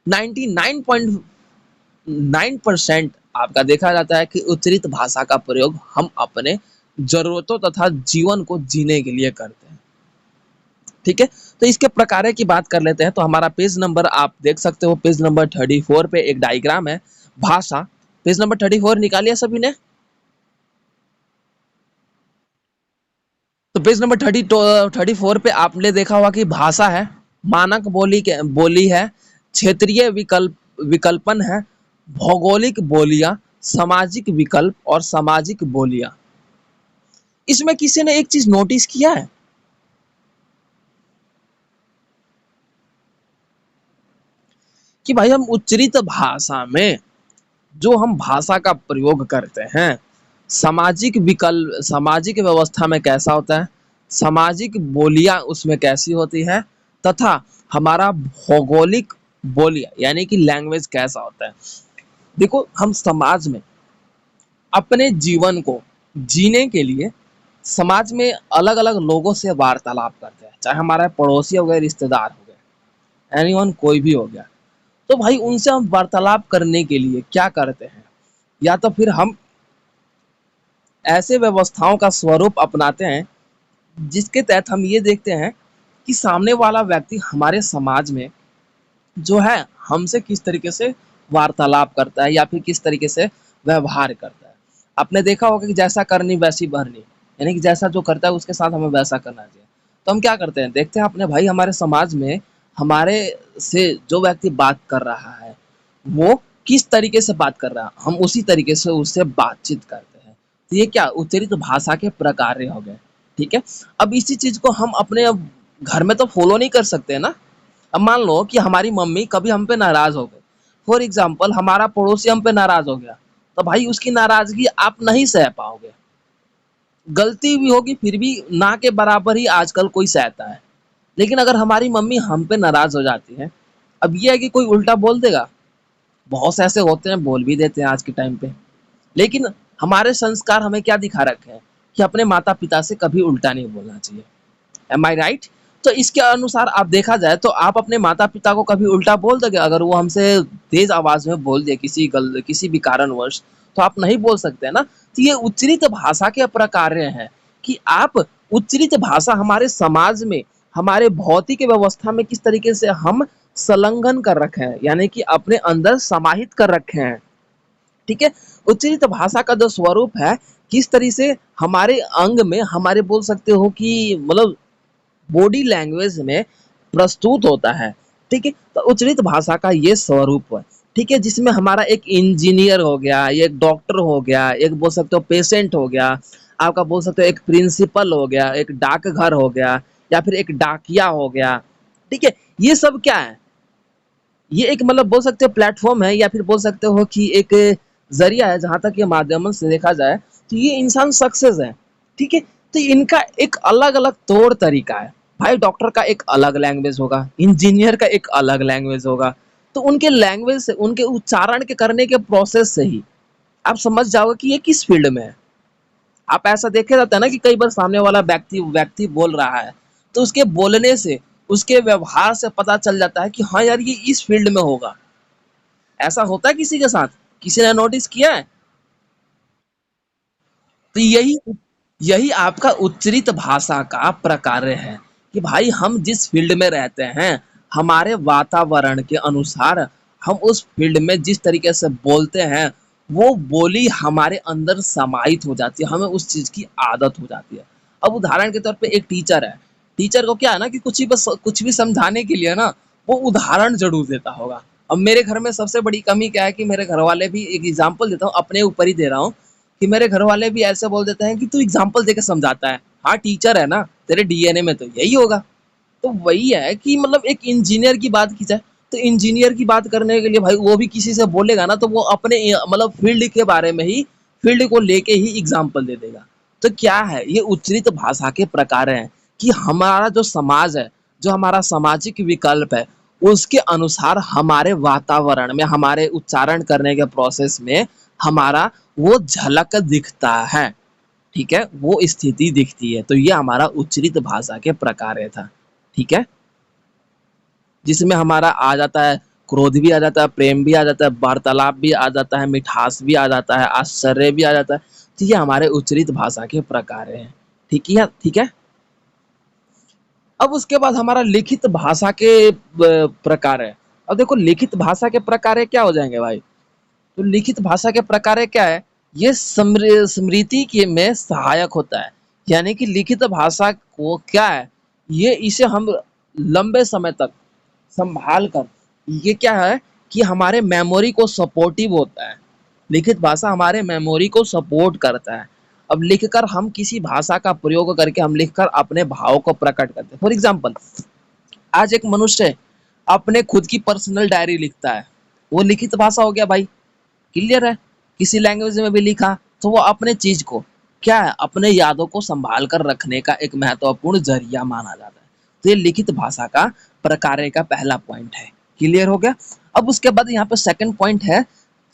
[SPEAKER 1] 99.9% आपका देखा जाता है कि उच्चरित भाषा का प्रयोग हम अपने जरूरतों तथा जीवन को जीने के लिए करते हैं। ठीक है, तो इसके प्रकार की बात कर लेते हैं। तो हमारा पेज नंबर आप देख सकते हो, पेज नंबर 34 पे एक डायग्राम है भाषा। पेज नंबर 34 निकालिए सभी ने। तो पेज नंबर 34 पे आपने देखा होगा कि भाषा है, मानक बोली है, क्षेत्रीय विकल्पन है, भौगोलिक बोलियां, सामाजिक विकल्प और सामाजिक बोलियां। इसमें किसी ने एक चीज नोटिस किया है कि भाई हम उच्चरित भाषा में जो हम भाषा का प्रयोग करते हैं, सामाजिक व्यवस्था में कैसा होता है, सामाजिक बोलियां उसमें कैसी होती है, तथा हमारा भौगोलिक बोलियां यानी कि लैंग्वेज कैसा होता है। देखो, हम समाज में अपने जीवन को जीने के लिए समाज में अलग अलग लोगों से वार्तालाप करते हैं, चाहे हमारे पड़ोसी हो गए, रिश्तेदार हो गए, एनीवन कोई भी हो गया। तो भाई उनसे हम वार्तालाप करने के लिए क्या करते हैं, या तो फिर हम ऐसे व्यवस्थाओं का स्वरूप अपनाते हैं जिसके तहत हम ये देखते हैं कि सामने वाला व्यक्ति हमारे समाज में जो है हमसे किस तरीके से वार्तालाप करता है या फिर किस तरीके से व्यवहार करता है। आपने देखा होगा कि जैसा करनी वैसी भरनी, यानी कि जैसा जो करता है उसके साथ हमें वैसा करना चाहिए। तो हम क्या करते हैं, देखते हैं अपने भाई हमारे समाज में हमारे से जो व्यक्ति बात कर रहा है वो किस तरीके से बात कर रहा है, हम उसी तरीके से उससे बातचीत करते हैं। तो ये क्या उच्चरित भाषा के प्रकार हो गए। ठीक है, अब इसी चीज को हम अपने अब घर में तो फॉलो नहीं कर सकते ना। अब मान लो कि हमारी मम्मी कभी हम पे नाराज हो गए, फॉर एग्जाम्पल हमारा पड़ोसी हम पे नाराज हो गया, तो भाई उसकी नाराजगी आप नहीं सह पाओगे। गलती भी होगी फिर भी ना के बराबर ही आजकल कोई सहता है। लेकिन अगर हमारी मम्मी हम पे नाराज हो जाती है, अब ये है कि कोई उल्टा बोल देगा, बहुत से ऐसे होते हैं बोल भी देते हैं आज के टाइम पे। लेकिन हमारे संस्कार हमें क्या दिखा रखे हैं कि अपने माता पिता से कभी उल्टा नहीं बोलना चाहिए। एम आई राइट? तो इसके अनुसार आप देखा जाए तो आप अपने माता पिता को कभी उल्टा बोल दोगे अगर वो हमसे तेज आवाज में बोल दे किसी भी कारणवश, तो आप नहीं बोल सकते ना। तो ये उच्चरित भाषा के प्रकार हैं कि आप उच्चरित भाषा हमारे समाज में हमारे भौतिक व्यवस्था में किस तरीके से हम संलग्न कर रखे हैं, यानी कि अपने अंदर समाहित कर रखे हैं। ठीक है, उच्चरित भाषा का जो स्वरूप है किस तरीके से हमारे अंग में, हमारे बोल सकते हो कि मतलब बॉडी लैंग्वेज में प्रस्तुत होता है। ठीक है, तो उच्चरित भाषा का ये स्वरूप है। ठीक है, जिसमें हमारा एक इंजीनियर हो गया, एक डॉक्टर हो गया, एक बोल सकते हो पेशेंट हो गया, आपका बोल सकते हो एक प्रिंसिपल हो गया, एक डाकघर हो गया, या फिर एक डाकिया हो गया। ठीक है, ये सब क्या है, ये एक मतलब बोल सकते हो प्लेटफॉर्म है, या फिर बोल सकते हो कि एक जरिया है जहां तक ये माध्यम से देखा जाए तो ये इंसान सक्सेस है। ठीक है, तो इनका एक अलग अलग तौर तरीका है। भाई डॉक्टर का एक अलग लैंग्वेज होगा, इंजीनियर का एक अलग लैंग्वेज होगा। तो उनके लैंग्वेज से, उनके उच्चारण के करने के प्रोसेस से ही आप समझ जाओगे कि ये किस फील्ड में है। आप ऐसा देखे जाता है ना कि कई बार सामने वाला व्यक्ति व्यक्ति बोल रहा है तो उसके बोलने से, उसके व्यवहार से पता चल जाता है कि हाँ यार ये इस फील्ड में होगा। ऐसा होता है किसी के साथ, किसी ने नोटिस किया है? तो यही यही आपका उच्चरित भाषा का प्रकार्य है कि भाई हम जिस फील्ड में रहते हैं, हमारे वातावरण के अनुसार हम उस फील्ड में जिस तरीके से बोलते हैं वो बोली हमारे अंदर समाहित हो जाती है, हमें उस चीज की आदत हो जाती है। अब उदाहरण के तौर पे एक टीचर है, टीचर को क्या है ना कि कुछ भी समझाने के लिए ना वो उदाहरण जरूर देता होगा। अब मेरे घर में सबसे बड़ी कमी क्या है कि मेरे घर वाले भी, एक एग्जाम्पल देता हूँ, अपने ऊपर ही दे रहा हूँ, कि मेरे घर वाले भी ऐसे बोल देते हैं कि तू एग्जाम्पल देके समझाता है, हाँ टीचर है ना, तेरे डीएनए में तो यही होगा। तो वही है कि मतलब एक इंजीनियर की बात की जाए तो इंजीनियर की बात करने के लिए भाई वो भी किसी से बोलेगा ना तो वो अपने मतलब फील्ड के बारे में ही, फील्ड को लेके ही एग्जाम्पल दे देगा। तो क्या है, ये उच्चरित भाषा के प्रकार हैं कि हमारा जो समाज है, जो हमारा सामाजिक विकल्प है, उसके अनुसार हमारे वातावरण में, हमारे उच्चारण करने के प्रोसेस में हमारा वो झलक दिखता है। ठीक है, वो स्थिति दिखती है। तो ये हमारा उच्चरित भाषा के प्रकार था। ठीक है, जिसमें हमारा आ जाता है क्रोध भी आ जाता है, प्रेम भी आ जाता है, वार्तालाप भी आ जाता है, मिठास भी आ जाता है, आश्चर्य भी आ जाता है। तो ये हमारे उच्चरित भाषा के प्रकार हैं। ठीक है, ठीक है। अब उसके बाद हमारा लिखित भाषा के प्रकार है। अब देखो लिखित भाषा के प्रकार क्या हो जाएंगे भाई। तो लिखित भाषा के प्रकार क्या है, ये स्मृति के में सहायक होता है। यानी कि लिखित भाषा को क्या है, ये इसे हम लंबे समय तक संभाल कर, ये क्या है कि हमारे मेमोरी को सपोर्टिव होता है। लिखित भाषा हमारे मेमोरी को सपोर्ट करता है। अब लिखकर हम किसी भाषा का प्रयोग करके हम लिखकर अपने भाव को प्रकट करते हैं। फॉर एग्जाम्पल, आज एक मनुष्य अपने खुद की पर्सनल डायरी लिखता है, वो लिखित भाषा हो गया भाई, क्लियर है। किसी लैंग्वेज में भी लिखा तो वो अपने चीज को क्या है, अपने यादों को संभाल कर रखने का एक महत्वपूर्ण जरिया माना जाता है। तो ये लिखित भाषा का प्रकार का पहला पॉइंट है, क्लियर हो गया। अब उसके बाद यहाँ पे सेकंड पॉइंट है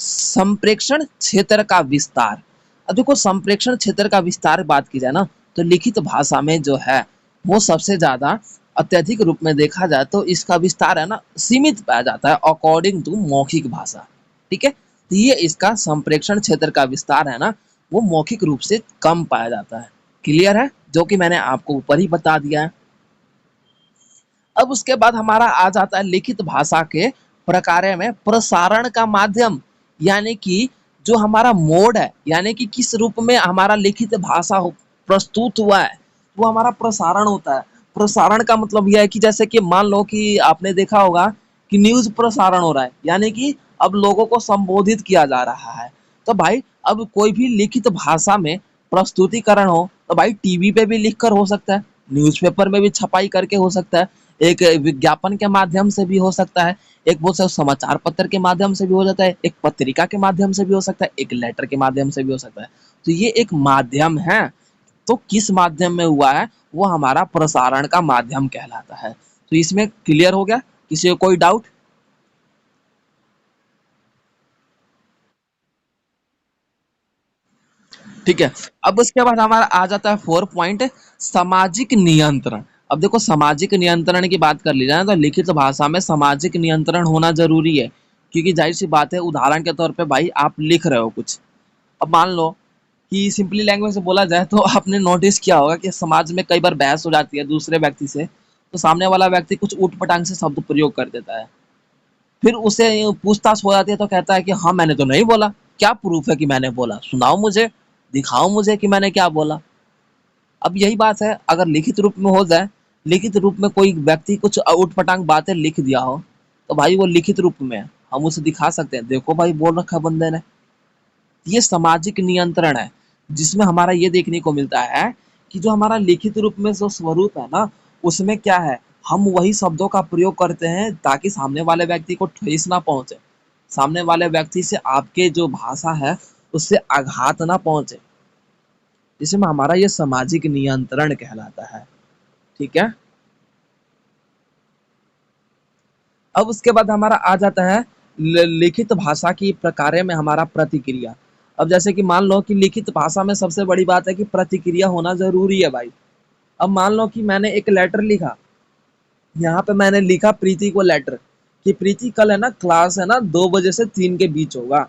[SPEAKER 1] संप्रेषण क्षेत्र का विस्तार। अब देखो संप्रेषण क्षेत्र का विस्तार बात की जाए ना, तो लिखित भाषा में जो है वो सबसे ज्यादा अत्यधिक रूप में देखा जाए तो इसका विस्तार है ना सीमित पाया जाता है अकॉर्डिंग टू मौखिक भाषा, ठीक है। तो ये इसका संप्रेषण क्षेत्र का विस्तार है ना वो मौखिक रूप से कम पाया जाता है, क्लियर है, जो कि मैंने आपको ऊपर ही बता दिया है। अब उसके बाद हमारा आ जाता है लिखित भाषा के प्रकार में प्रसारण का माध्यम, यानी कि जो हमारा मोड है, यानी कि किस रूप में हमारा लिखित भाषा प्रस्तुत हुआ है, वो हमारा प्रसारण होता है। प्रसारण का मतलब यह है कि जैसे कि मान लो कि आपने देखा होगा कि न्यूज प्रसारण हो रहा है, यानी कि अब लोगों को संबोधित किया जा रहा है। तो भाई अब कोई भी लिखित भाषा में प्रस्तुतिकरण हो तो भाई टीवी पे भी लिखकर हो सकता है, न्यूज़पेपर में भी छपाई करके हो सकता है, एक विज्ञापन के माध्यम से भी हो सकता है, एक वो सब समाचार पत्र के माध्यम से भी हो जाता है, एक पत्रिका के माध्यम से भी हो सकता है, एक लेटर के माध्यम से भी हो सकता है। तो ये एक माध्यम है। तो किस माध्यम में हुआ है वो हमारा प्रसारण का माध्यम कहलाता है। तो इसमें क्लियर हो गया, किसी को कोई डाउट? ठीक है। अब उसके बाद हमारा आ जाता है 4 पॉइंट सामाजिक नियंत्रण। अब देखो सामाजिक नियंत्रण की बात कर ली जाए तो लिखित भाषा में सामाजिक नियंत्रण होना जरूरी है, क्योंकि जाहिर सी बात है उदाहरण के तौर पे भाई आप लिख रहे हो कुछ, अब मान लो कि सिंपली लैंग्वेज से बोला जाए तो आपने नोटिस किया होगा कि समाज में कई बार बहस हो जाती है दूसरे व्यक्ति से, तो सामने वाला व्यक्ति कुछ ऊट पटांग से शब्द प्रयोग कर देता है, फिर उसे पूछताछ हो जाती है तो कहता है कि हाँ मैंने तो नहीं बोला, क्या प्रूफ है कि मैंने बोला, सुनाओ मुझे, दिखाओ मुझे कि मैंने क्या बोला। अब यही बात है, अगर लिखित रूप में हो जाए, लिखित रूप में कोई व्यक्ति कुछ उटपटांग बातें लिख दिया हो तो भाई वो लिखित रूप में है, हम उसे दिखा सकते हैं, देखो भाई बोल रखा बंदे ने। ये सामाजिक नियंत्रण है, जिसमें हमारा ये देखने को मिलता है कि जो हमारा लिखित रूप में जो स्वरूप है ना उसमें क्या है, हम वही शब्दों का प्रयोग करते हैं ताकि सामने वाले व्यक्ति को ठेस ना पहुंचे, सामने वाले व्यक्ति से आपके जो भाषा है उससे आघात ना पहुंचे, जिसमें हमारा ये सामाजिक नियंत्रण कहलाता है, ठीक है। अब उसके बाद हमारा आ जाता है लिखित भाषा की प्रकार्य में हमारा प्रतिक्रिया। अब जैसे कि मान लो कि लिखित भाषा में सबसे बड़ी बात है कि प्रतिक्रिया होना जरूरी है भाई। अब मान लो कि मैंने एक लेटर लिखा, यहाँ पे मैंने लिखा प्रीति को लेटर कि प्रीति कल है ना क्लास है ना 2 बजे से 3 के बीच होगा।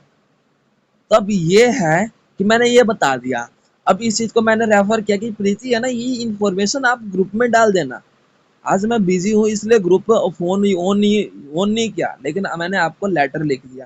[SPEAKER 1] तब ये है कि मैंने ये बता दिया, अब इस चीज को मैंने रेफर किया कि प्रीति है ना ये इन्फॉर्मेशन आप ग्रुप में डाल देना, आज मैं बिजी हूँ इसलिए ग्रुप पे फोन ऑन नहीं किया, लेकिन मैंने आपको लेटर लिख दिया।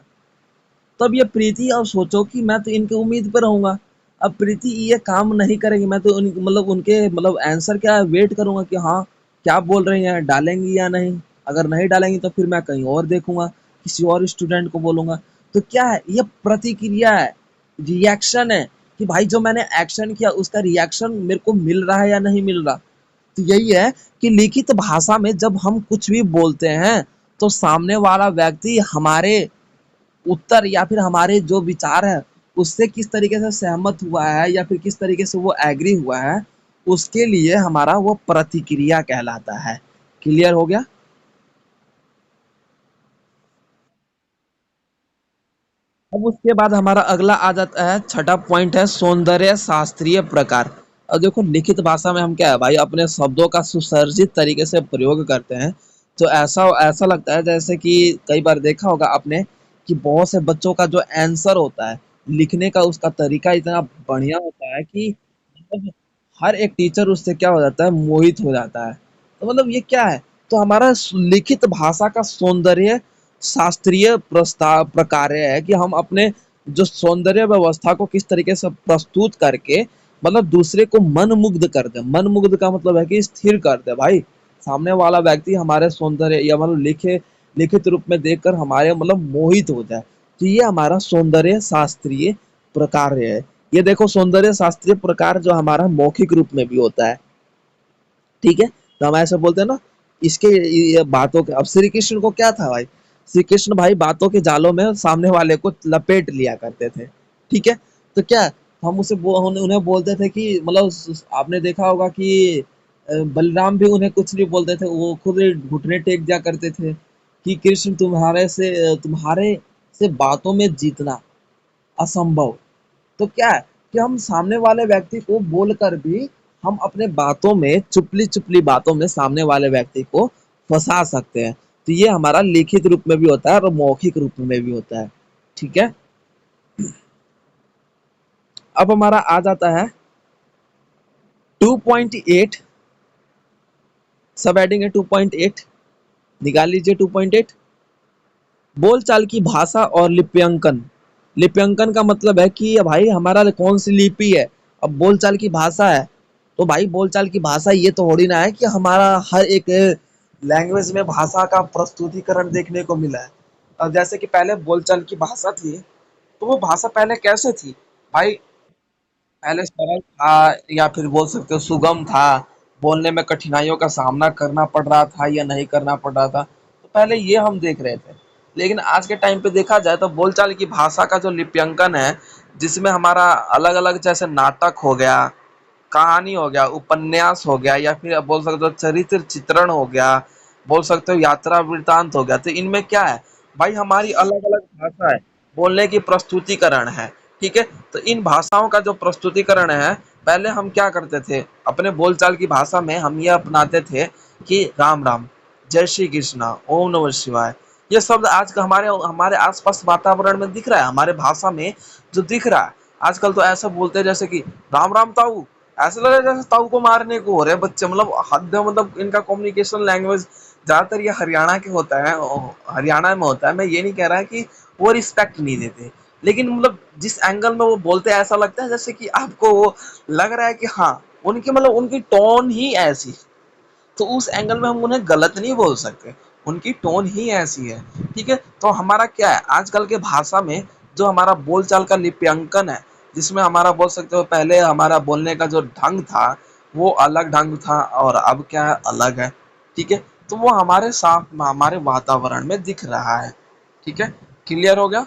[SPEAKER 1] तब ये प्रीति अब सोचो कि मैं तो इनके उम्मीद पर रहूंगा, अब प्रीति ये काम नहीं करेगी, मैं तो मतलब उनके मतलब आंसर क्या वेट करूंगा कि हाँ क्या बोल रही हैं, डालेंगी या नहीं, अगर नहीं डालेंगी तो फिर मैं कहीं और देखूंगा, किसी और स्टूडेंट को बोलूंगा। तो क्या है ये प्रतिक्रिया है, रिएक्शन है कि भाई जो मैंने एक्शन किया उसका रिएक्शन मेरे को मिल रहा है या नहीं मिल रहा। तो यही है कि लिखित भाषा में जब हम कुछ भी बोलते हैं तो सामने वाला व्यक्ति हमारे उत्तर या फिर हमारे जो विचार है उससे किस तरीके से सहमत हुआ है या फिर किस तरीके से वो एग्री हुआ है, उसके लिए हमारा वो प्रतिक्रिया कहलाता है, क्लियर हो गया। अब उसके बाद हमारा अगला आ जाता है छठा पॉइंट है सौंदर्य शास्त्रीय प्रकार। अब देखो लिखित भाषा में हम क्या है भाई अपने शब्दों का सुसर्जित तरीके से प्रयोग करते हैं, तो ऐसा ऐसा लगता है जैसे कि कई बार देखा होगा आपने कि बहुत से बच्चों का जो आंसर होता है लिखने का उसका तरीका इतना बढ़िया होता है कि मतलब हर एक टीचर उससे क्या हो जाता है मोहित हो जाता है। तो मतलब ये क्या है, तो हमारा लिखित भाषा का सौंदर्य शास्त्रीय प्रस्ताव प्रकार्य है कि हम अपने जो सौंदर्य व्यवस्था को किस तरीके से प्रस्तुत करके मतलब दूसरे को मन मुग्ध कर दे, मन मुग्ध का मतलब है कि स्थिर कर दे भाई, सामने वाला व्यक्ति हमारे सौंदर्य या मतलब लिखित रूप में देखकर हमारे मतलब मोहित हो जाए। तो ये हमारा सौंदर्य शास्त्रीय प्रकार्य है, ये देखो सौंदर्य शास्त्रीय प्रकार जो हमारा मौखिक रूप में भी होता है, ठीक है। तो हम ऐसे बोलते हैं ना, इसके ये बातों के, अब श्री कृष्ण को क्या था भाई, श्री कृष्ण भाई बातों के जालों में सामने वाले को लपेट लिया करते थे, ठीक है। तो क्या हम उन्हें बोलते थे कि मतलब आपने देखा होगा कि बलराम भी उन्हें कुछ नहीं बोलते थे, वो खुद ही घुटने टेक दिया करते थे कि कृष्ण तुम्हारे से बातों में जीतना असंभव। तो क्या है कि हम सामने वाले व्यक्ति को बोलकर भी हम अपने बातों में चुपली चुपली बातों में सामने वाले व्यक्ति को फंसा सकते हैं। तो ये हमारा लिखित रूप में भी होता है और मौखिक रूप में भी होता है, ठीक है। अब हमारा आ जाता है 2.8, सब एडिंग है 2.8, निकाल लीजिए 2.8। बोलचाल की भाषा और लिप्यंकन। लिप्यंकन का मतलब है कि भाई हमारा कौन सी लिपि है। अब बोलचाल की भाषा है, तो भाई बोलचाल की भाषा ये तो थोड़ी ना है कि हमारा हर एक लैंग्वेज में भाषा का प्रस्तुतिकरण देखने को मिला है। अब जैसे कि पहले बोलचाल की भाषा थी, तो वो भाषा पहले कैसे थी भाई, पहले सरल था या फिर बोल सकते हो सुगम था, बोलने में कठिनाइयों का सामना करना पड़ रहा था या नहीं करना पड़ रहा था, तो पहले ये हम देख रहे थे। लेकिन आज के टाइम पे देखा जाए तो बोलचाल की भाषा का जो लिप्यंकन है, जिसमें हमारा अलग अलग जैसे नाटक हो गया, कहानी हो गया, उपन्यास हो गया, या फिर बोल सकते हो चरित्र चित्रण हो गया, बोल सकते हो यात्रा वृतांत हो गया, तो इनमें क्या है भाई, हमारी अलग अलग भाषा है, बोलने की प्रस्तुतिकरण है, ठीक है। तो इन भाषाओं का जो प्रस्तुतिकरण है, पहले हम क्या करते थे, अपने बोलचाल की भाषा में हम ये अपनाते थे कि राम राम, जय श्री कृष्णा, ओम नमः शिवाय, ये शब्द आज का हमारे हमारे आसपास वातावरण में दिख रहा है, हमारे भाषा में जो दिख रहा है। आजकल तो ऐसा बोलते हैं जैसे कि राम राम ताऊ, ऐसा लग रहा है जैसे ताऊ को मारने को हो रहे हैं बच्चे, मतलब हद है, मतलब इनका कम्युनिकेशन लैंग्वेज ज्यादातर ये हरियाणा के होता है, हरियाणा में होता है। मैं ये नहीं कह रहा है कि वो रिस्पेक्ट नहीं देते, लेकिन मतलब जिस एंगल में वो बोलते हैं ऐसा लगता है जैसे कि आपको वो लग रहा है कि हाँ, उनकी मतलब उनकी टोन ही ऐसी, तो उस एंगल में हम उन्हें गलत नहीं बोल सकते, उनकी टोन ही ऐसी है, ठीक है। तो हमारा क्या है आजकल के भाषा में, जो हमारा बोलचाल का लिप्यंकन है, जिसमें हमारा बोल सकते हो पहले हमारा बोलने का जो ढंग था वो अलग ढंग था, और अब क्या है अलग है, ठीक है। तो वो हमारे साथ हमारे वातावरण में दिख रहा है, ठीक है। क्लियर हो गया।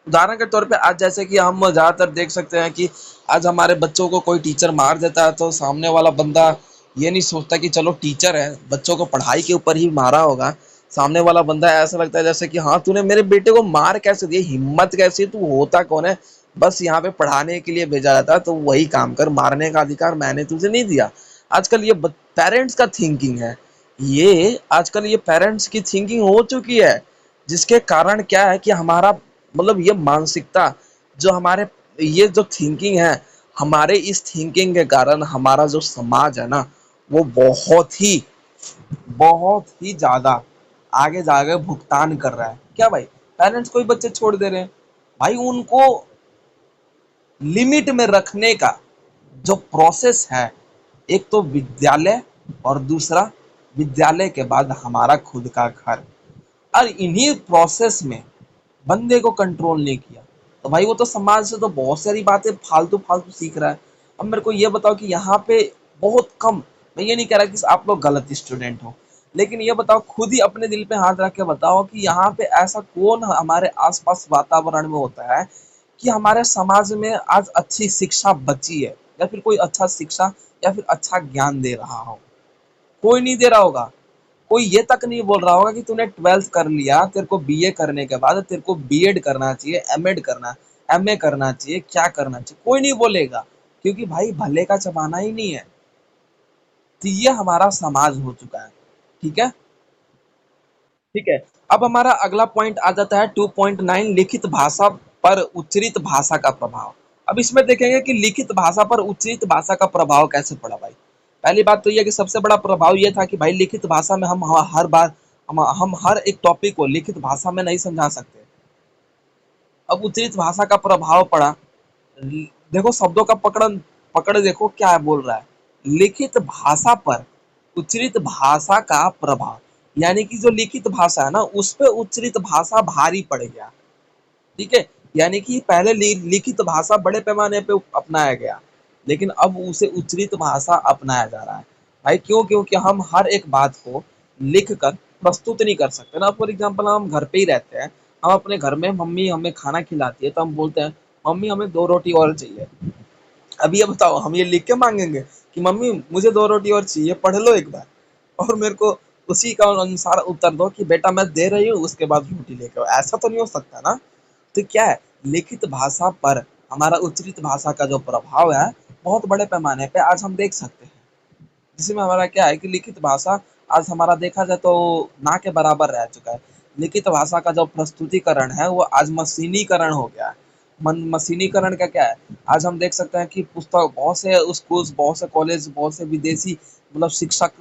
[SPEAKER 1] उदाहरण के तौर पे आज जैसे कि हम ज़्यादातर देख सकते हैं कि आज हमारे बच्चों को कोई टीचर मार देता है, तो सामने वाला बंदा ये नहीं सोचता कि चलो टीचर है, बच्चों को पढ़ाई के ऊपर ही मारा होगा। सामने वाला बंदा ऐसा लगता है जैसे कि हाँ, तूने मेरे बेटे को मार कैसे दिया, हिम्मत कैसी, तू होता कौन है, बस यहाँ पे पढ़ाने के लिए भेजा जाता है, तो वही काम कर, मारने का अधिकार मैंने तुझे नहीं दिया। आजकल ये पेरेंट्स का थिंकिंग है, ये आजकल ये पेरेंट्स की थिंकिंग हो चुकी है, जिसके कारण क्या है कि हमारा मतलब ये मानसिकता, जो हमारे ये जो थिंकिंग है, हमारे इस थिंकिंग के कारण हमारा जो समाज है ना, वो बहुत ही ज्यादा आगे जाके भुगतान कर रहा है। क्या भाई, पेरेंट्स कोई बच्चे छोड़ दे रहे हैं भाई, उनको लिमिट में रखने का जो प्रोसेस है, एक तो विद्यालय और दूसरा विद्यालय के बाद हमारा खुद का घर, और इन्हीं प्रोसेस में बंदे को कंट्रोल नहीं किया, तो भाई वो तो समाज से तो बहुत सारी बातें फालतू फालतू सीख रहा है। अब मेरे को ये बताओ कि यहाँ पे बहुत कम, मैं ये नहीं कह रहा कि आप लोग गलत स्टूडेंट हो, लेकिन ये बताओ, खुद ही अपने दिल पे हाथ रख के बताओ कि यहाँ पे ऐसा कौन हमारे आसपास वातावरण में होता है कि हमारे समाज में आज अच्छी शिक्षा बची है, या फिर कोई अच्छा शिक्षा या फिर अच्छा ज्ञान दे रहा हो। कोई नहीं दे रहा होगा। कोई ये तक नहीं बोल रहा होगा कि तूने 12th कर लिया, तेरे को बीए करने के बाद तेरे को बीएड करना चाहिए, एमएड करना, एमए करना चाहिए, क्या करना चाहिए, कोई नहीं बोलेगा, क्योंकि भाई भले का जमाना ही नहीं है। तो ये हमारा समाज हो चुका है, ठीक है। ठीक है। अब हमारा अगला पॉइंट आ जाता है 2.9, लिखित भाषा पर उच्चरित भाषा का प्रभाव। अब इसमें देखेंगे कि लिखित भाषा पर उच्चरित भाषा का प्रभाव कैसे पड़ा भाई। पहली बात तो यह कि सबसे बड़ा प्रभाव यह था कि भाई लिखित भाषा में हम हर बार हम हर एक टॉपिक को लिखित भाषा में नहीं समझा सकते। अब उच्चरित भाषा का प्रभाव पड़ा, देखो शब्दों का पकड़ पकड़ देखो क्या बोल रहा है, लिखित भाषा पर उच्चरित भाषा का प्रभाव, यानी कि जो लिखित भाषा है ना, उस पे उच्चरित भाषा भारी पड़ गया, ठीक है। यानी कि पहले लिखित भाषा बड़े पैमाने पे अपनाया गया, लेकिन अब उसे उच्चरित भाषा अपनाया जा रहा है। भाई क्यों? क्योंकि हम हर एक बात को लिख कर प्रस्तुत नहीं कर सकते ना। फॉर एग्जाम्पल हम घर पे ही रहते हैं, हम अपने घर में मम्मी हमें खाना खिलाती है तो हम बोलते हैं मम्मी हमें 2 रोटी और चाहिए। अब ये बताओ हम ये लिख के मांगेंगे कि मम्मी मुझे 2 रोटी और चाहिए, पढ़ लो एक बार और मेरे को उसी का अनुसार उत्तर दो कि बेटा मैं दे रही हूँ, उसके बाद रोटी लेके आओ। ऐसा तो नहीं हो सकता ना। तो क्या है, लिखित भाषा पर हमारा उच्चरित भाषा का जो प्रभाव है बहुत बड़े पैमाने पे आज हम देख सकते हैं। जिसमें हमारा क्या है कि लिखित भाषा आज हमारा देखा जाए तो ना के बराबर रह चुका है। लिखित भाषा का जो प्रस्तुतिकरण है वो आज मशीनीकरण हो गया है। मशीनीकरण का क्या है, आज हम देख सकते हैं कि पुस्तक बहुत से स्कूल, बहुत से कॉलेज, बहुत से विदेशी मतलब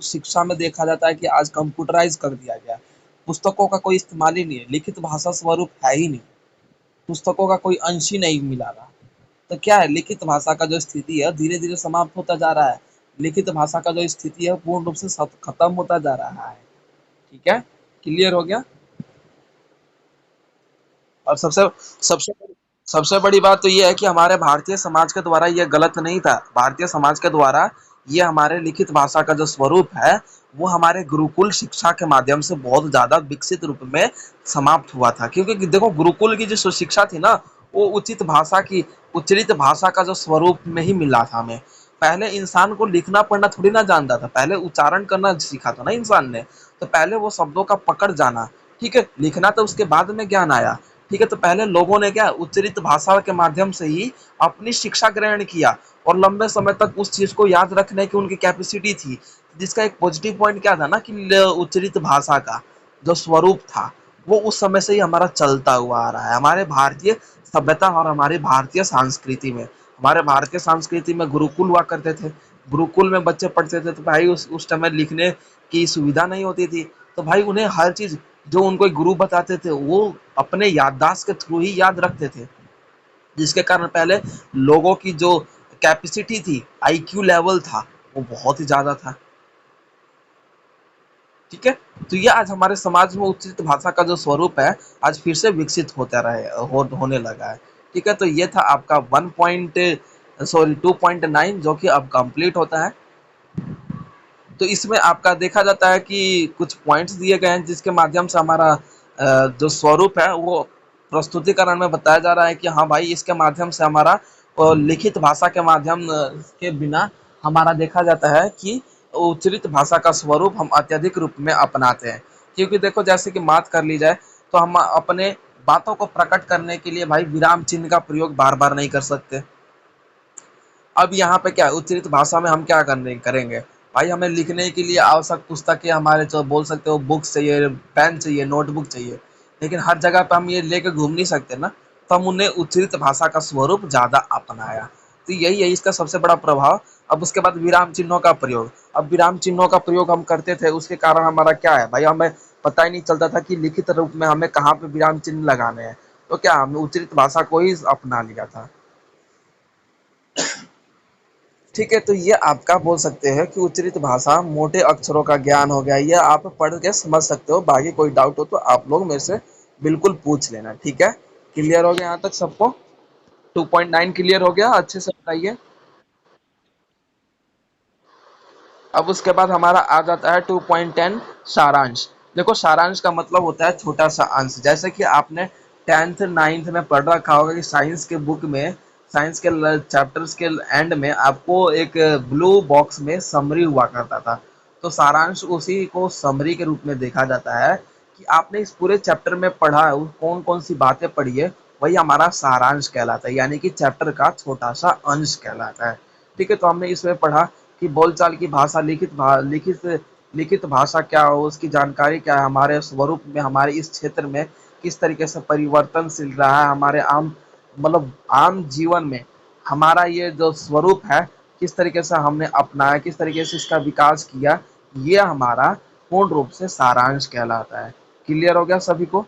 [SPEAKER 1] शिक्षा में देखा जाता है कि आज कंप्यूटराइज कर दिया गया है। पुस्तकों का कोई इस्तेमाल ही नहीं है, लिखित भाषा स्वरूप है ही नहीं, पुस्तकों का कोई अंश ही नहीं मिला रहा। तो क्या है, लिखित भाषा का जो स्थिति है धीरे धीरे समाप्त होता जा रहा है। लिखित भाषा का जो स्थिति है पूर्ण रूप से खत्म होता जा रहा है। ठीक है, क्लियर हो गया। और सबसे सबसे बड़ी बात तो ये है कि हमारे भारतीय समाज के द्वारा ये गलत नहीं था। भारतीय समाज के द्वारा ये हमारे लिखित भाषा का जो स्वरूप है वो हमारे गुरुकुल शिक्षा के माध्यम से बहुत ज्यादा विकसित रूप में समाप्त हुआ था। क्योंकि देखो गुरुकुल की जो शिक्षा थी ना वो उचित भाषा की, उच्चरित भाषा का जो स्वरूप में ही मिला था हमें। पहले इंसान को लिखना पढ़ना थोड़ी ना जानता था, पहले उच्चारण करना सीखा था ना इंसान ने। तो पहले वो शब्दों का पकड़ जाना, ठीक है, लिखना तो उसके बाद में ज्ञान आया। ठीक है, तो पहले लोगों ने क्या उच्चरित भाषा के माध्यम से ही अपनी शिक्षा ग्रहण किया और लंबे समय तक उस चीज को याद रखने की उनकी कैपेसिटी थी। जिसका एक पॉजिटिव पॉइंट क्या था ना कि उच्चरित भाषा का जो स्वरूप था वो उस समय से ही हमारा चलता हुआ आ रहा है। हमारे भारतीय सभ्यता और हमारी भारतीय संस्कृति में, हमारे भारतीय संस्कृति में गुरुकुल हुआ करते थे। गुरुकुल में बच्चे पढ़ते थे तो भाई उस समय लिखने की सुविधा नहीं होती थी। तो भाई उन्हें हर चीज जो उनको एक गुरु बताते थे वो अपने याददाश्त के थ्रू ही याद रखते थे। जिसके कारण पहले लोगों की जो कैपेसिटी थी, आईक्यू लेवल था, वो बहुत ही ज्यादा था। ठीक है, तो ये आज हमारे समाज में उच्चित भाषा का जो स्वरूप है आज फिर से विकसित होने लगा है। ठीक है, तो ये था आपका 2.9 जो कि अब कंप्लीट होता है। तो इसमें आपका देखा जाता है कि कुछ पॉइंट्स दिए गए हैं जिसके माध्यम से हमारा जो स्वरूप है वो प्रस्तुतिकरण में बताया जा रहा है कि हाँ भाई इसके माध्यम से हमारा लिखित भाषा के माध्यम के बिना हमारा देखा जाता है कि उच्चरित भाषा का स्वरूप हम अत्यधिक रूप में अपनाते हैं। क्योंकि देखो जैसे कि बात कर ली जाए तो हम अपने बातों को प्रकट करने के लिए भाई विराम चिन्ह का प्रयोग बार बार नहीं कर सकते। अब यहाँ पे क्या है, उच्चरित भाषा में हम क्या करने करेंगे, भाई हमें लिखने के लिए आवश्यक पुस्तकें हमारे जो बोल सकते हो बुक्स चाहिए, पेन चाहिए, नोटबुक चाहिए। लेकिन हर जगह पे हम ये लेके घूम नहीं सकते ना। तो हम उन्हें उच्चरित भाषा का स्वरूप ज्यादा अपनाया। तो यही है इसका सबसे बड़ा प्रभाव। अब उसके बाद विराम चिन्हों का प्रयोग, अब विराम चिन्हों का प्रयोग हम करते थे उसके कारण हमारा क्या है भाई, हमें पता ही नहीं चलता था कि लिखित रूप में हमें कहाँ पे विराम चिन्ह लगाने हैं। तो क्या हमने उच्चरित भाषा को ही अपना लिया था। ठीक है, तो ये आपका बोल सकते हैं कि उच्चरित भाषा मोटे अक्षरों का ज्ञान हो गया। ये आप पढ़ के समझ सकते हो, बाकी कोई डाउट हो तो आप लोग मेरे से बिल्कुल पूछ लेना। ठीक है, क्लियर हो गया यहाँ तक सबको? 2.9 क्लियर हो गया, अच्छे से बताइए। अब उसके बाद हमारा आ जाता है 2.10 सारांश। देखो सारांश का मतलब होता है छोटा सा अंश। जैसे कि आपने 10th 9th में पढ़ रखा होगा कि साइंस के बुक में, साइंस के चैप्टर्स के एंड में आपको एक ब्लू बॉक्स में समरी हुआ करता था। तो सारांश उसी को समरी के रूप में देखा जाता है कि आपने इस पूरे चैप्टर में पढ़ा है, कौन कौन सी बातें पढ़ी है, वही हमारा सारांश कहलाता है, यानी कि चैप्टर का छोटा सा अंश कहलाता है। ठीक है, तो हमने इसमें पढ़ा कि बोलचाल की भाषा, लिखित भाषा क्या हो, उसकी जानकारी क्या है, हमारे स्वरूप में, हमारे इस क्षेत्र में किस तरीके से परिवर्तनशील रहा है, हमारे आम मतलब आम जीवन में हमारा ये जो स्वरूप है किस तरीके से हमने अपनाया, किस तरीके से इसका विकास किया, ये हमारा पूर्ण रूप से सारांश कहलाता है। क्लियर हो गया सभी को?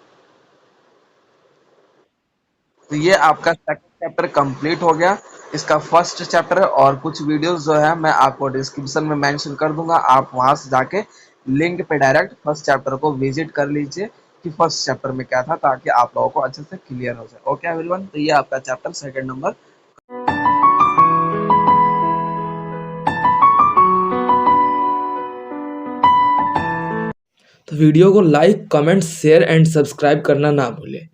[SPEAKER 1] तो ये आपका सेकंड चैप्टर कंप्लीट हो गया। इसका फर्स्ट चैप्टर और कुछ वीडियोस जो है मैं आपको डिस्क्रिप्शन में मेंशन कर दूंगा, आप वहां से जाके लिंक पे डायरेक्ट फर्स्ट चैप्टर को विजिट कर लीजिए। कि फर्स्ट चैप्टर में क्या था, ताकि आप लोगों को अच्छे से क्लियर हो जाए। ओके एवरीवन, तो ये आपका चैप्टर सेकंड नंबर। तो वीडियो को like, comment, share and subscribe करना ना भूलें।